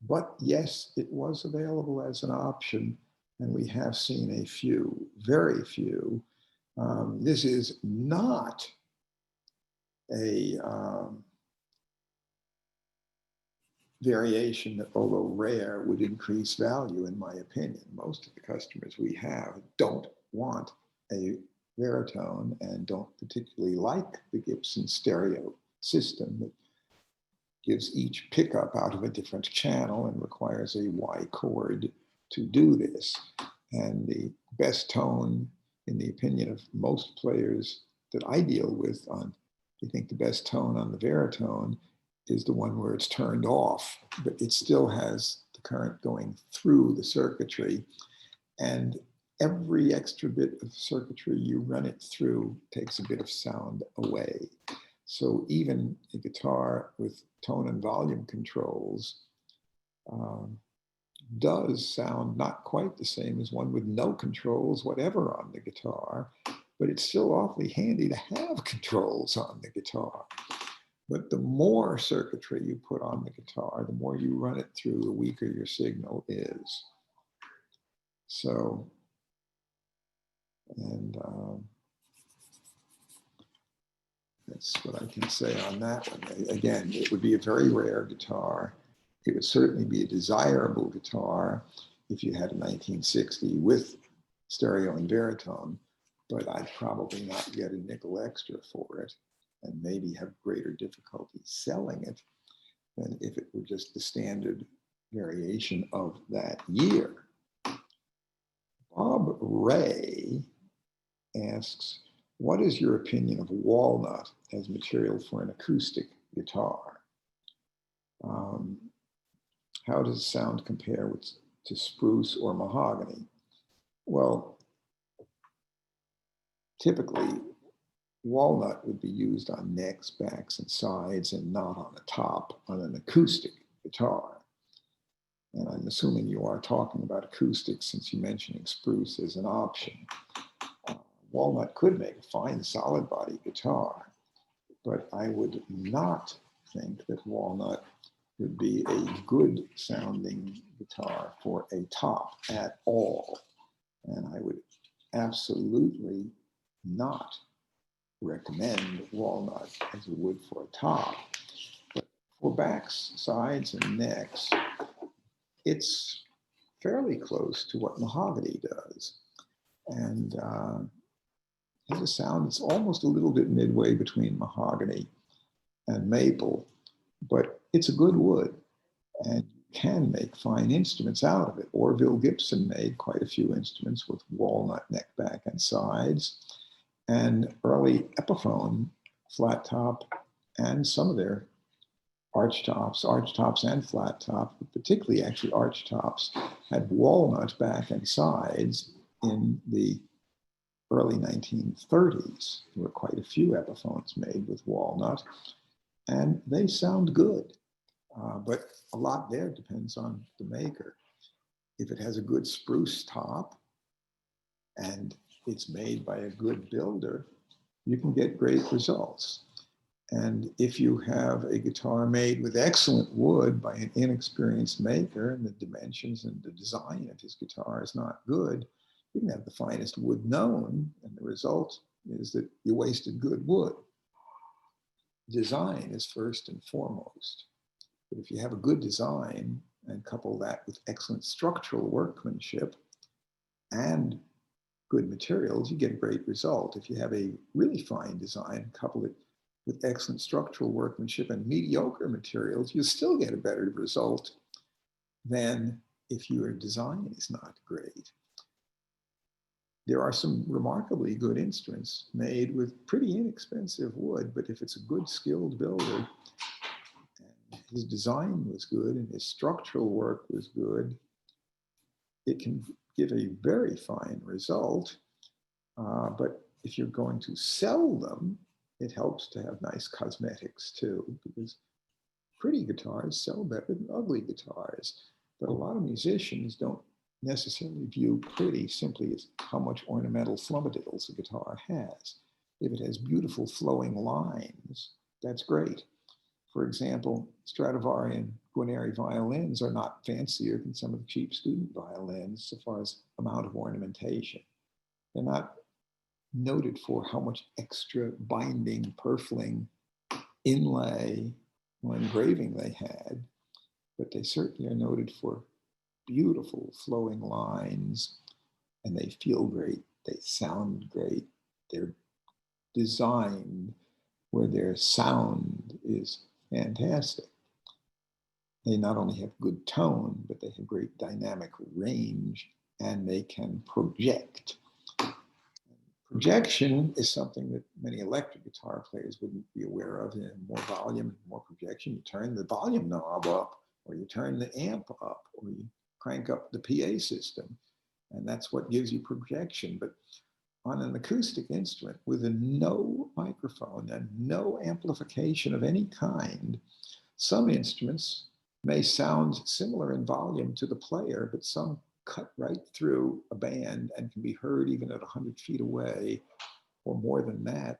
But yes, it was available as an option, and we have seen a few, very few. This is not a variation that, although rare, would increase value, in my opinion. Most of the customers we have don't want a Veritone and don't particularly like the Gibson stereo system that gives each pickup out of a different channel and requires a Y chord to do this. And the best tone, in the opinion of most players that I deal with on they think the best tone on the baritone is the one where it's turned off, but it still has the current going through the circuitry. And every extra bit of circuitry you run it through takes a bit of sound away. So even a guitar with tone and volume controls does sound not quite the same as one with no controls whatever on the guitar, but it's still awfully handy to have controls on the guitar. But the more circuitry you put on the guitar, the more you run it through, the weaker your signal is. So, and that's what I can say on that one. Again, it would be a very rare guitar. It would certainly be a desirable guitar if you had a 1960 with stereo and baritone, but I'd probably not get a nickel extra for it and maybe have greater difficulty selling it than if it were just the standard variation of that year. Bob Ray asks, what is your opinion of walnut as material for an acoustic guitar? How does sound compare to spruce or mahogany? Well, typically, walnut would be used on necks, backs, and sides, and not on the top on an acoustic guitar. And I'm assuming you are talking about acoustics since you're mentioning spruce as an option. Walnut could make a fine solid body guitar, but I would not think that walnut would be a good sounding guitar for a top at all. And I would absolutely not recommend walnut as you would for a top. But for backs, sides, and necks, it's fairly close to what mahogany does. And has a sound that's almost a little bit midway between mahogany and maple, but it's a good wood and you can make fine instruments out of it. Orville Gibson made quite a few instruments with walnut neck, back, and sides. And early Epiphone flat top and some of their arch tops and flat top, but particularly actually arch tops, had walnut back and sides in the early 1930s. There were quite a few Epiphones made with walnut, and they sound good. But a lot there depends on the maker. If it has a good spruce top and it's made by a good builder, you can get great results. And if you have a guitar made with excellent wood by an inexperienced maker and the dimensions and the design of his guitar is not good, you can have the finest wood known, and the result is that you wasted good wood. Design is first and foremost. But if you have a good design and couple that with excellent structural workmanship and good materials, you get a great result. If you have a really fine design, couple it with excellent structural workmanship and mediocre materials, you still get a better result than if your design is not great. There are some remarkably good instruments made with pretty inexpensive wood, but if it's a good skilled builder, and his design was good and his structural work was good, it can give a very fine result. But if you're going to sell them, it helps to have nice cosmetics too, because pretty guitars sell better than ugly guitars. But a lot of musicians don't necessarily view pretty simply as how much ornamental flummadiddles a guitar has. If it has beautiful flowing lines, that's great. For example, Stradivari and Guarneri violins are not fancier than some of the cheap student violins so far as amount of ornamentation. They're not noted for how much extra binding, purfling, inlay, or engraving they had, but they certainly are noted for beautiful flowing lines, and they feel great, they sound great, they're designed where their sound is fantastic. They not only have good tone, but they have great dynamic range, and they can project. Projection is something that many electric guitar players wouldn't be aware of. In more volume, more projection, you turn the volume knob up, or you turn the amp up, or you crank up the PA system, and that's what gives you projection. But on an acoustic instrument with no microphone and no amplification of any kind, some instruments may sound similar in volume to the player, but some cut right through a band and can be heard even at 100 feet away or more than that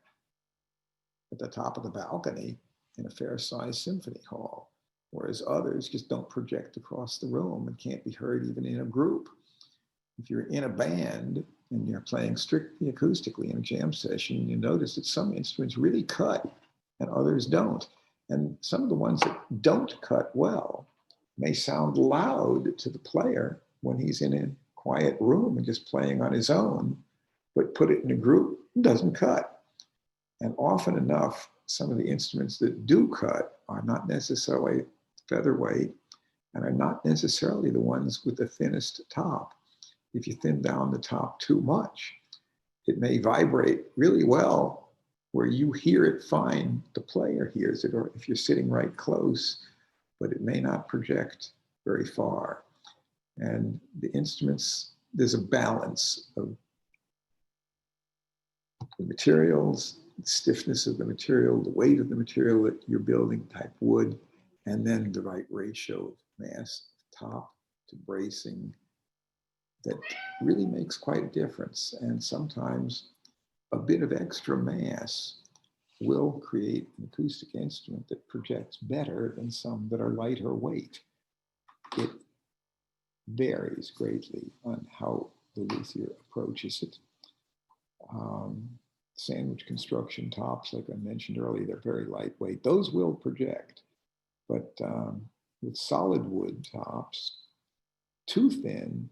at the top of the balcony in a fair-sized symphony hall, whereas others just don't project across the room and can't be heard even in a group. If you're in a band and you're playing strictly acoustically in a jam session, you notice that some instruments really cut and others don't. And some of the ones that don't cut well may sound loud to the player when he's in a quiet room and just playing on his own, but put it in a group, it doesn't cut. And often enough, some of the instruments that do cut are not necessarily featherweight and are not necessarily the ones with the thinnest top. If you thin down the top too much, it may vibrate really well where you hear it fine, the player hears it, or if you're sitting right close, but it may not project very far. And the instruments, there's a balance of the materials, the stiffness of the material, the weight of the material that you're building, type wood, and then the right ratio of mass, top to bracing, that really makes quite a difference. And sometimes a bit of extra mass will create an acoustic instrument that projects better than some that are lighter weight. It varies greatly on how the luthier approaches it. Sandwich construction tops, like I mentioned earlier, they're very lightweight. Those will project, but with solid wood tops, too thin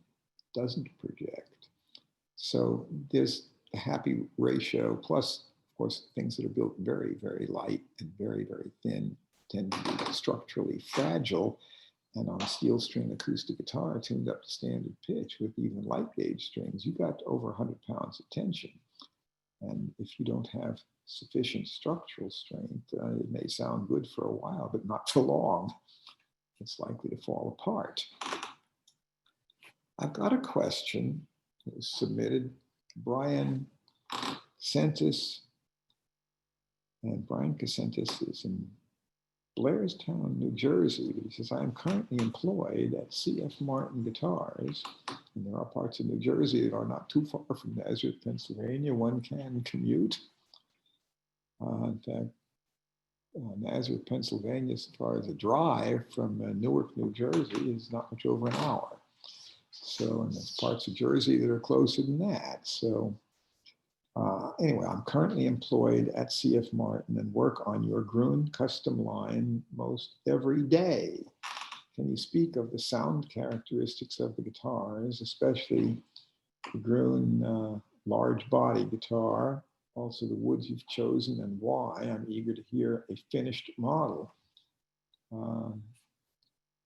doesn't project. So there's a happy ratio, plus, of course, things that are built very, very light and very, very thin tend to be structurally fragile. And on a steel string acoustic guitar tuned up to standard pitch with even light gauge strings, you've got over 100 pounds of tension. And if you don't have sufficient structural strength, it may sound good for a while, but not for long. It's likely to fall apart. I've got a question that was submitted. Brian Casentis, and Brian Casentis is in Blairstown, New Jersey. He says, I am currently employed at C.F. Martin Guitars, and there are parts of New Jersey that are not too far from Nazareth, Pennsylvania. One can commute. In fact, Nazareth, Pennsylvania, as far as a drive from Newark, New Jersey, is not much over an hour. So, and there's parts of Jersey that are closer than that. So anyway, I'm currently employed at C.F. Martin and work on your Gruhn custom line most every day. Can you speak of the sound characteristics of the guitars, especially the Gruhn large body guitar, also the woods you've chosen and why? I'm eager to hear a finished model.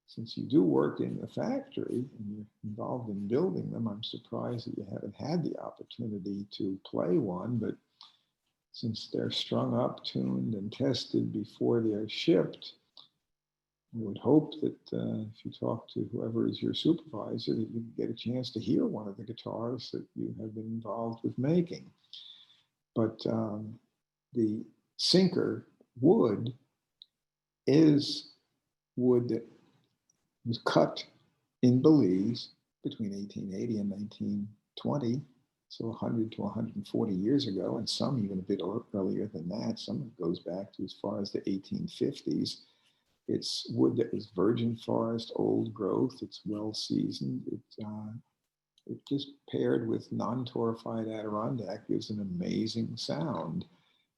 Since you do work in the factory and you're involved in building them, I'm surprised that you haven't had the opportunity to play one, but since they're strung up, tuned, and tested before they're shipped, I would hope that if you talk to whoever is your supervisor, that you get a chance to hear one of the guitars that you have been involved with making. But the sinker wood is wood that was cut in Belize between 1880 and 1920, so 100 to 140 years ago, and some even a bit earlier than that. Some goes back to as far as the 1850s. It's wood that was virgin forest, old growth. It's well seasoned. It just paired with non-torified Adirondack gives an amazing sound.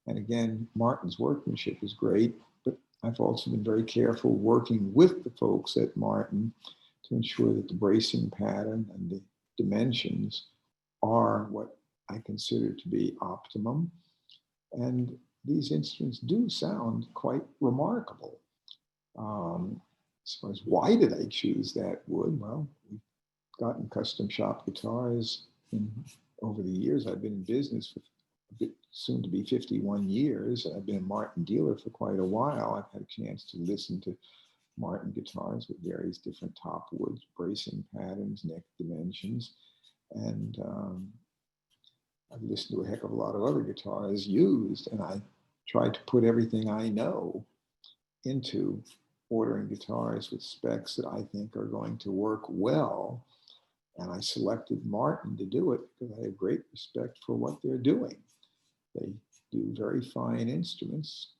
And again, Martin's workmanship is great, but I've also been very careful working with the folks at Martin to ensure that the bracing pattern and the dimensions are what I consider to be optimum. And these instruments do sound quite remarkable. As far as why did I choose that wood? Well, we've gotten custom shop guitars in over the years, I've been in business for a bit soon to be 51 years. I've been a Martin dealer for quite a while. I've had a chance to listen to Martin guitars with various different top woods, bracing patterns, neck dimensions. And I've listened to a heck of a lot of other guitars used, and I tried to put everything I know into ordering guitars with specs that I think are going to work well. And I selected Martin to do it because I have great respect for what they're doing. They do very fine instruments,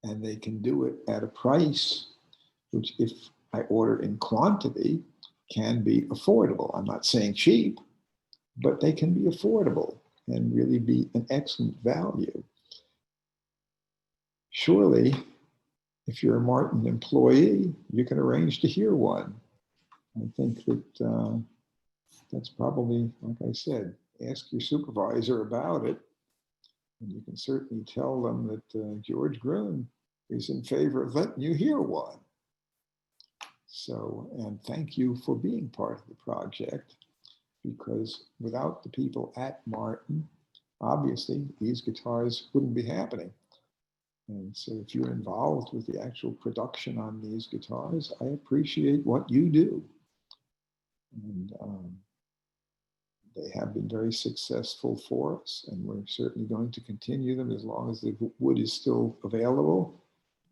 and they can do it at a price which, if I order in quantity, can be affordable. I'm not saying cheap, but they can be affordable and really be an excellent value. Surely, if you're a Martin employee, you can arrange to hear one. I think that that's probably, like I said, ask your supervisor about it. And you can certainly tell them that George Gruhn is in favor of letting you hear one. So, and thank you for being part of the project, because without the people at Martin, obviously these guitars wouldn't be happening. And so if you're involved with the actual production on these guitars, I appreciate what you do. And they have been very successful for us, and we're certainly going to continue them as long as the wood is still available.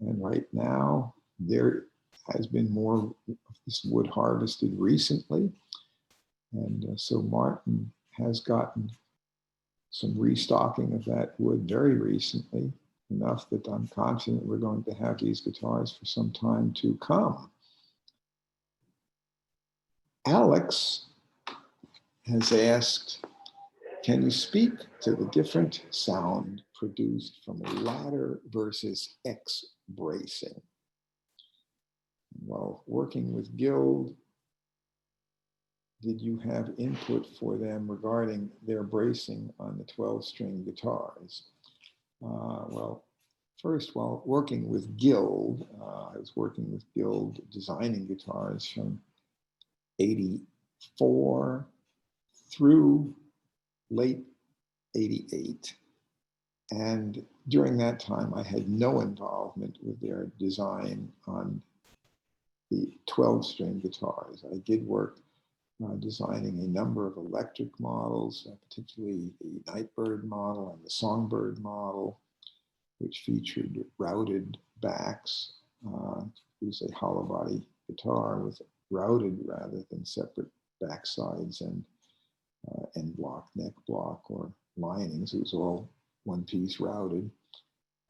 And right now, there has been more of this wood harvested recently. And so Martin has gotten some restocking of that wood very recently, enough that I'm confident we're going to have these guitars for some time to come. Alex has asked, can you speak to the different sound produced from ladder versus X bracing? While working with Guild, did you have input for them regarding their bracing on the 12-string guitars? Well, first, while working with Guild, I was working with Guild designing guitars from '84 through late '88. And during that time, I had no involvement with their design on the 12-string guitars. I did work designing a number of electric models, particularly the Nightbird model and the Songbird model, which featured routed backs. It was a hollow body guitar with routed rather than separate backsides and end block, neck block, or linings. It was all one piece routed.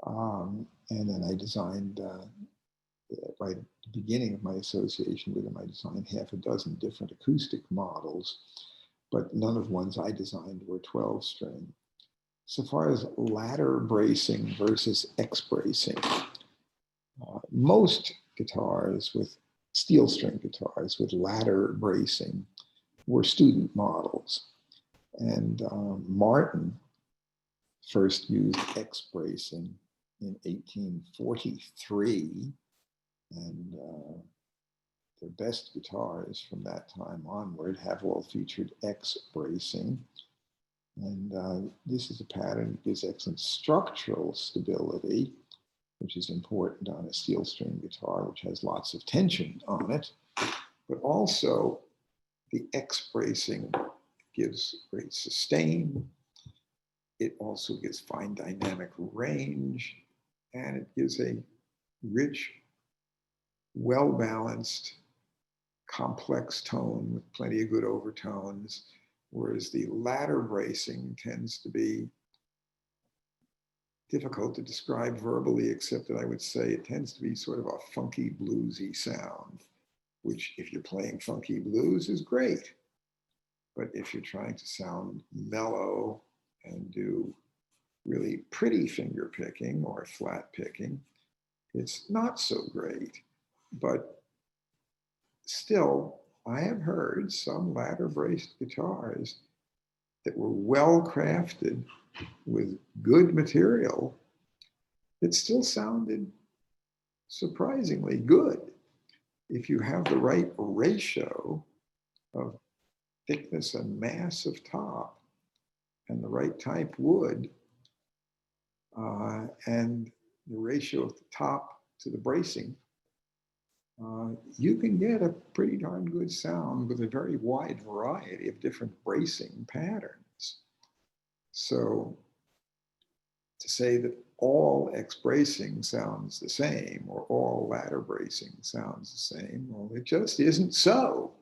And then I designed, right at the beginning of my association with them, I designed half a dozen different acoustic models, but none of the ones I designed were 12-string. So far as ladder bracing versus X bracing, most guitars with steel string guitars with ladder bracing were student models. And Martin first used X bracing in 1843. And their best guitars from that time onward have all featured X bracing. And this is a pattern that gives excellent structural stability, which is important on a steel string guitar, which has lots of tension on it. But also the X bracing gives great sustain. It also gives fine dynamic range, and it gives a rich, well-balanced, complex tone with plenty of good overtones, whereas the ladder bracing tends to be difficult to describe verbally, except that I would say it tends to be sort of a funky, bluesy sound, which if you're playing funky blues is great. But if you're trying to sound mellow and do really pretty finger picking or flat picking, it's not so great. But still, I have heard some ladder braced guitars that were well crafted with good material that still sounded surprisingly good. If you have the right ratio of thickness and mass of top, and the right type wood, and the ratio of the top to the bracing, you can get a pretty darn good sound with a very wide variety of different bracing patterns. So to say that all X bracing sounds the same or all ladder bracing sounds the same, well, it just isn't so.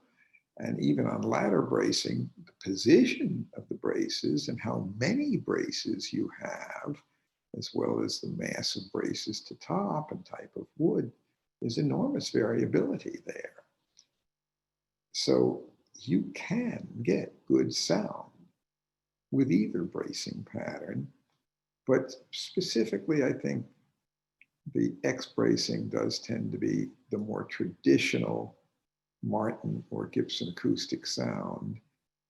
And even on ladder bracing, the position of the braces and how many braces you have, as well as the mass of braces to top and type of wood, there's enormous variability there. So you can get good sound with either bracing pattern, but specifically, I think the X bracing does tend to be the more traditional Martin or Gibson acoustic sound.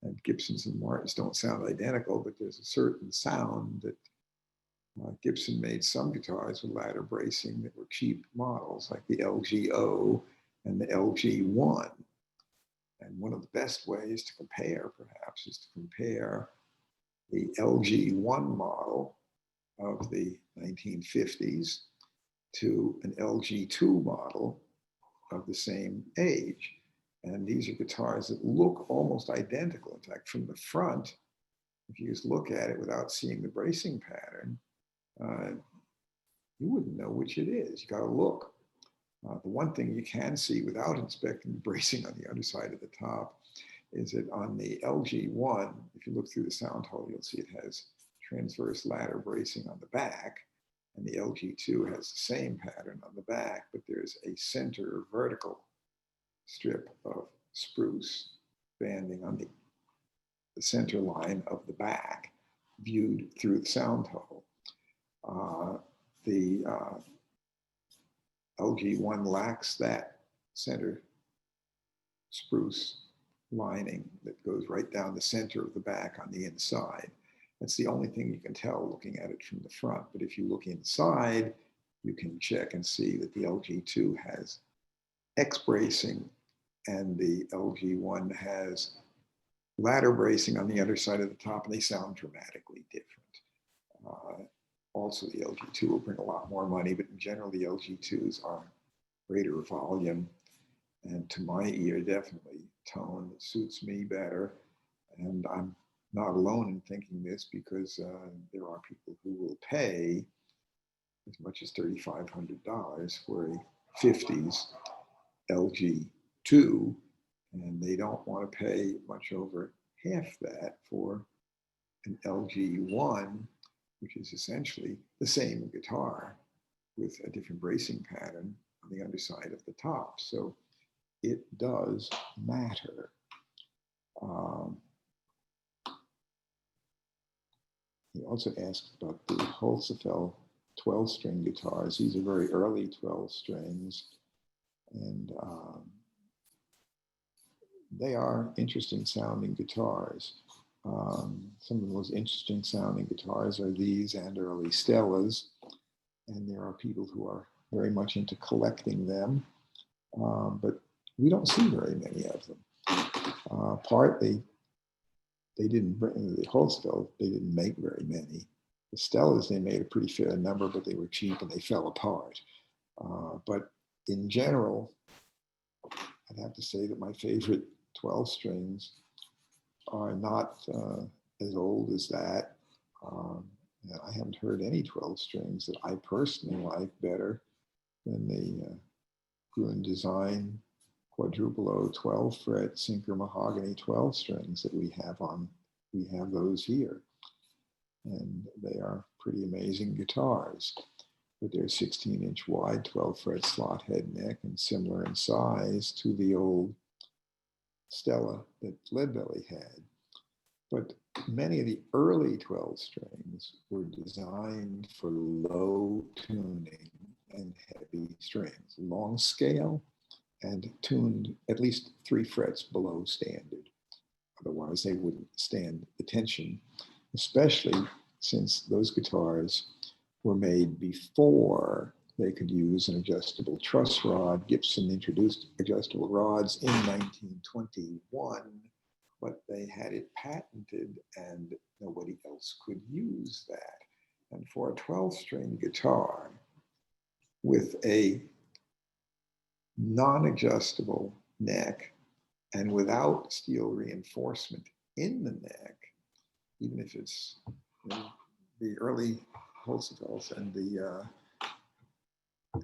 And Gibsons and Martins don't sound identical, but there's a certain sound that Gibson made some guitars with ladder bracing that were cheap models, like the LGO and the LG1. And one of the best ways to compare, perhaps, is to compare the LG1 model of the 1950s to an LG2 model of the same age. And these are guitars that look almost identical. In fact, from the front, if you just look at it without seeing the bracing pattern, you wouldn't know which it is. You got to look. The one thing you can see without inspecting the bracing on the underside of the top is that on the LG1, if you look through the sound hole, you'll see it has transverse ladder bracing on the back, and the LG2 has the same pattern on the back, but there's a center vertical strip of spruce banding on the center line of the back, viewed through the sound hole. The LG1 lacks that center spruce lining that goes right down the center of the back on the inside. That's the only thing you can tell looking at it from the front. But if you look inside, you can check and see that the LG2 has X bracing and the LG1 has ladder bracing on the other side of the top, and they sound dramatically different. Also, the LG2 will bring a lot more money, but in general, the LG2s are greater volume, and to my ear, definitely tone that suits me better. And I'm not alone in thinking this, because there are people who will pay as much as $3,500 for a 50s LG2, and they don't want to pay much over half that for an LG1, which is essentially the same guitar with a different bracing pattern on the underside of the top. So it does matter. He also asked about the Holzapfel 12-string guitars. These are very early 12 strings, and they are interesting sounding guitars. Some of the most interesting sounding guitars are these and early Stellas, and there are people who are very much into collecting them, but we don't see very many of them. Partly, they didn't bring the Holzapfel, they didn't make very many. The Stellas, they made a pretty fair number, but they were cheap and they fell apart. But in general, I'd have to say that my favorite 12 strings are not as old as that. I haven't heard any 12 strings that I personally like better than the Gruhn Design quadruple O 12 fret Sinker Mahogany 12 strings that we have those here. And they are pretty amazing guitars. But they're 16-inch wide, 12 fret slot head neck, and similar in size to the old Stella that Leadbelly had. But many of the early 12 strings were designed for low tuning and heavy strings, long scale, and tuned at least 3 frets below standard. Otherwise, they wouldn't stand the tension, especially since those guitars were made before they could use an adjustable truss rod. Gibson introduced adjustable rods in 1921, but they had it patented and nobody else could use that. And for a 12-string guitar with a non-adjustable neck and without steel reinforcement in the neck, even if it's the early Holzapfels and the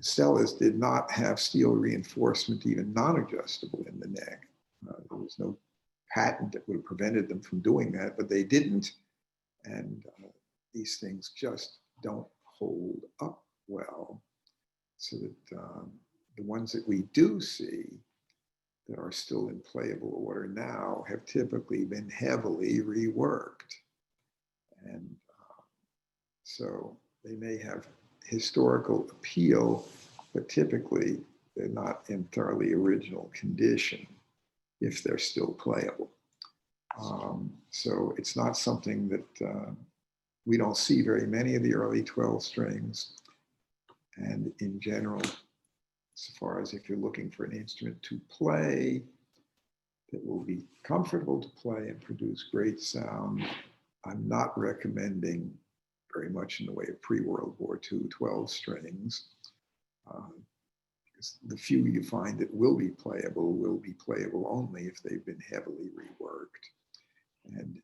Stellas did not have steel reinforcement, even non-adjustable in the neck. There was no patent that would have prevented them from doing that, but they didn't. And these things just don't hold up well. So that the ones that we do see that are still in playable order now have typically been heavily reworked. And so they may have historical appeal, but typically they're not in thoroughly original condition if they're still playable. So it's not something that we don't see very many of the early 12 strings. And in general, so far as if you're looking for an instrument to play that will be comfortable to play and produce great sound, I'm not recommending very much in the way of pre-World War II 12 strings. Because the few you find that will be playable only if they've been heavily reworked. And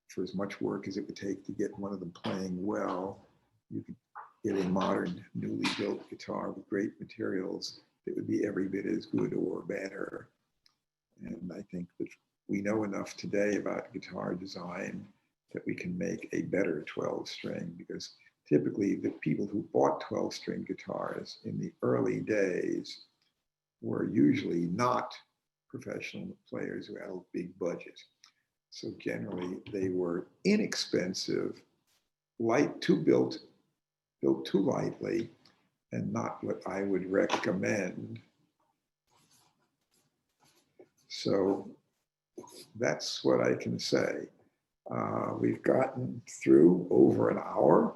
for as much work as it would take to get one of them playing well, you could get a modern, newly built guitar with great materials that would be every bit as good or better. And I think that we know enough today about guitar design that we can make a better 12 string, because typically the people who bought 12-string guitars in the early days were usually not professional players who had a big budget. So generally they were inexpensive, built too lightly, and not what I would recommend. So that's what I can say. We've gotten through over an hour,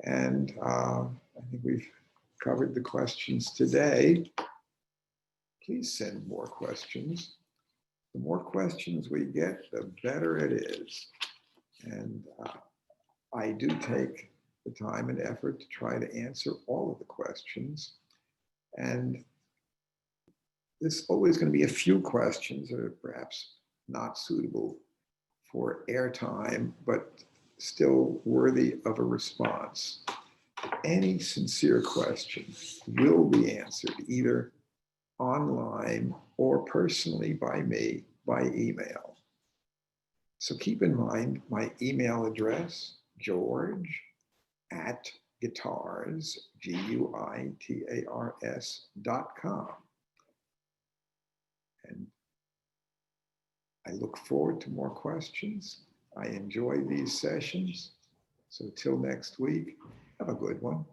and I think we've covered the questions today. Please send more questions. The more questions we get, the better it is. And I do take the time and effort to try to answer all of the questions. And there's always going to be a few questions that are perhaps not suitable for airtime, but still worthy of a response. Any sincere question will be answered either online or personally by me by email. So keep in mind my email address, george@guitars, GUITARS.com. And I look forward to more questions. I enjoy these sessions. So till next week, have a good one.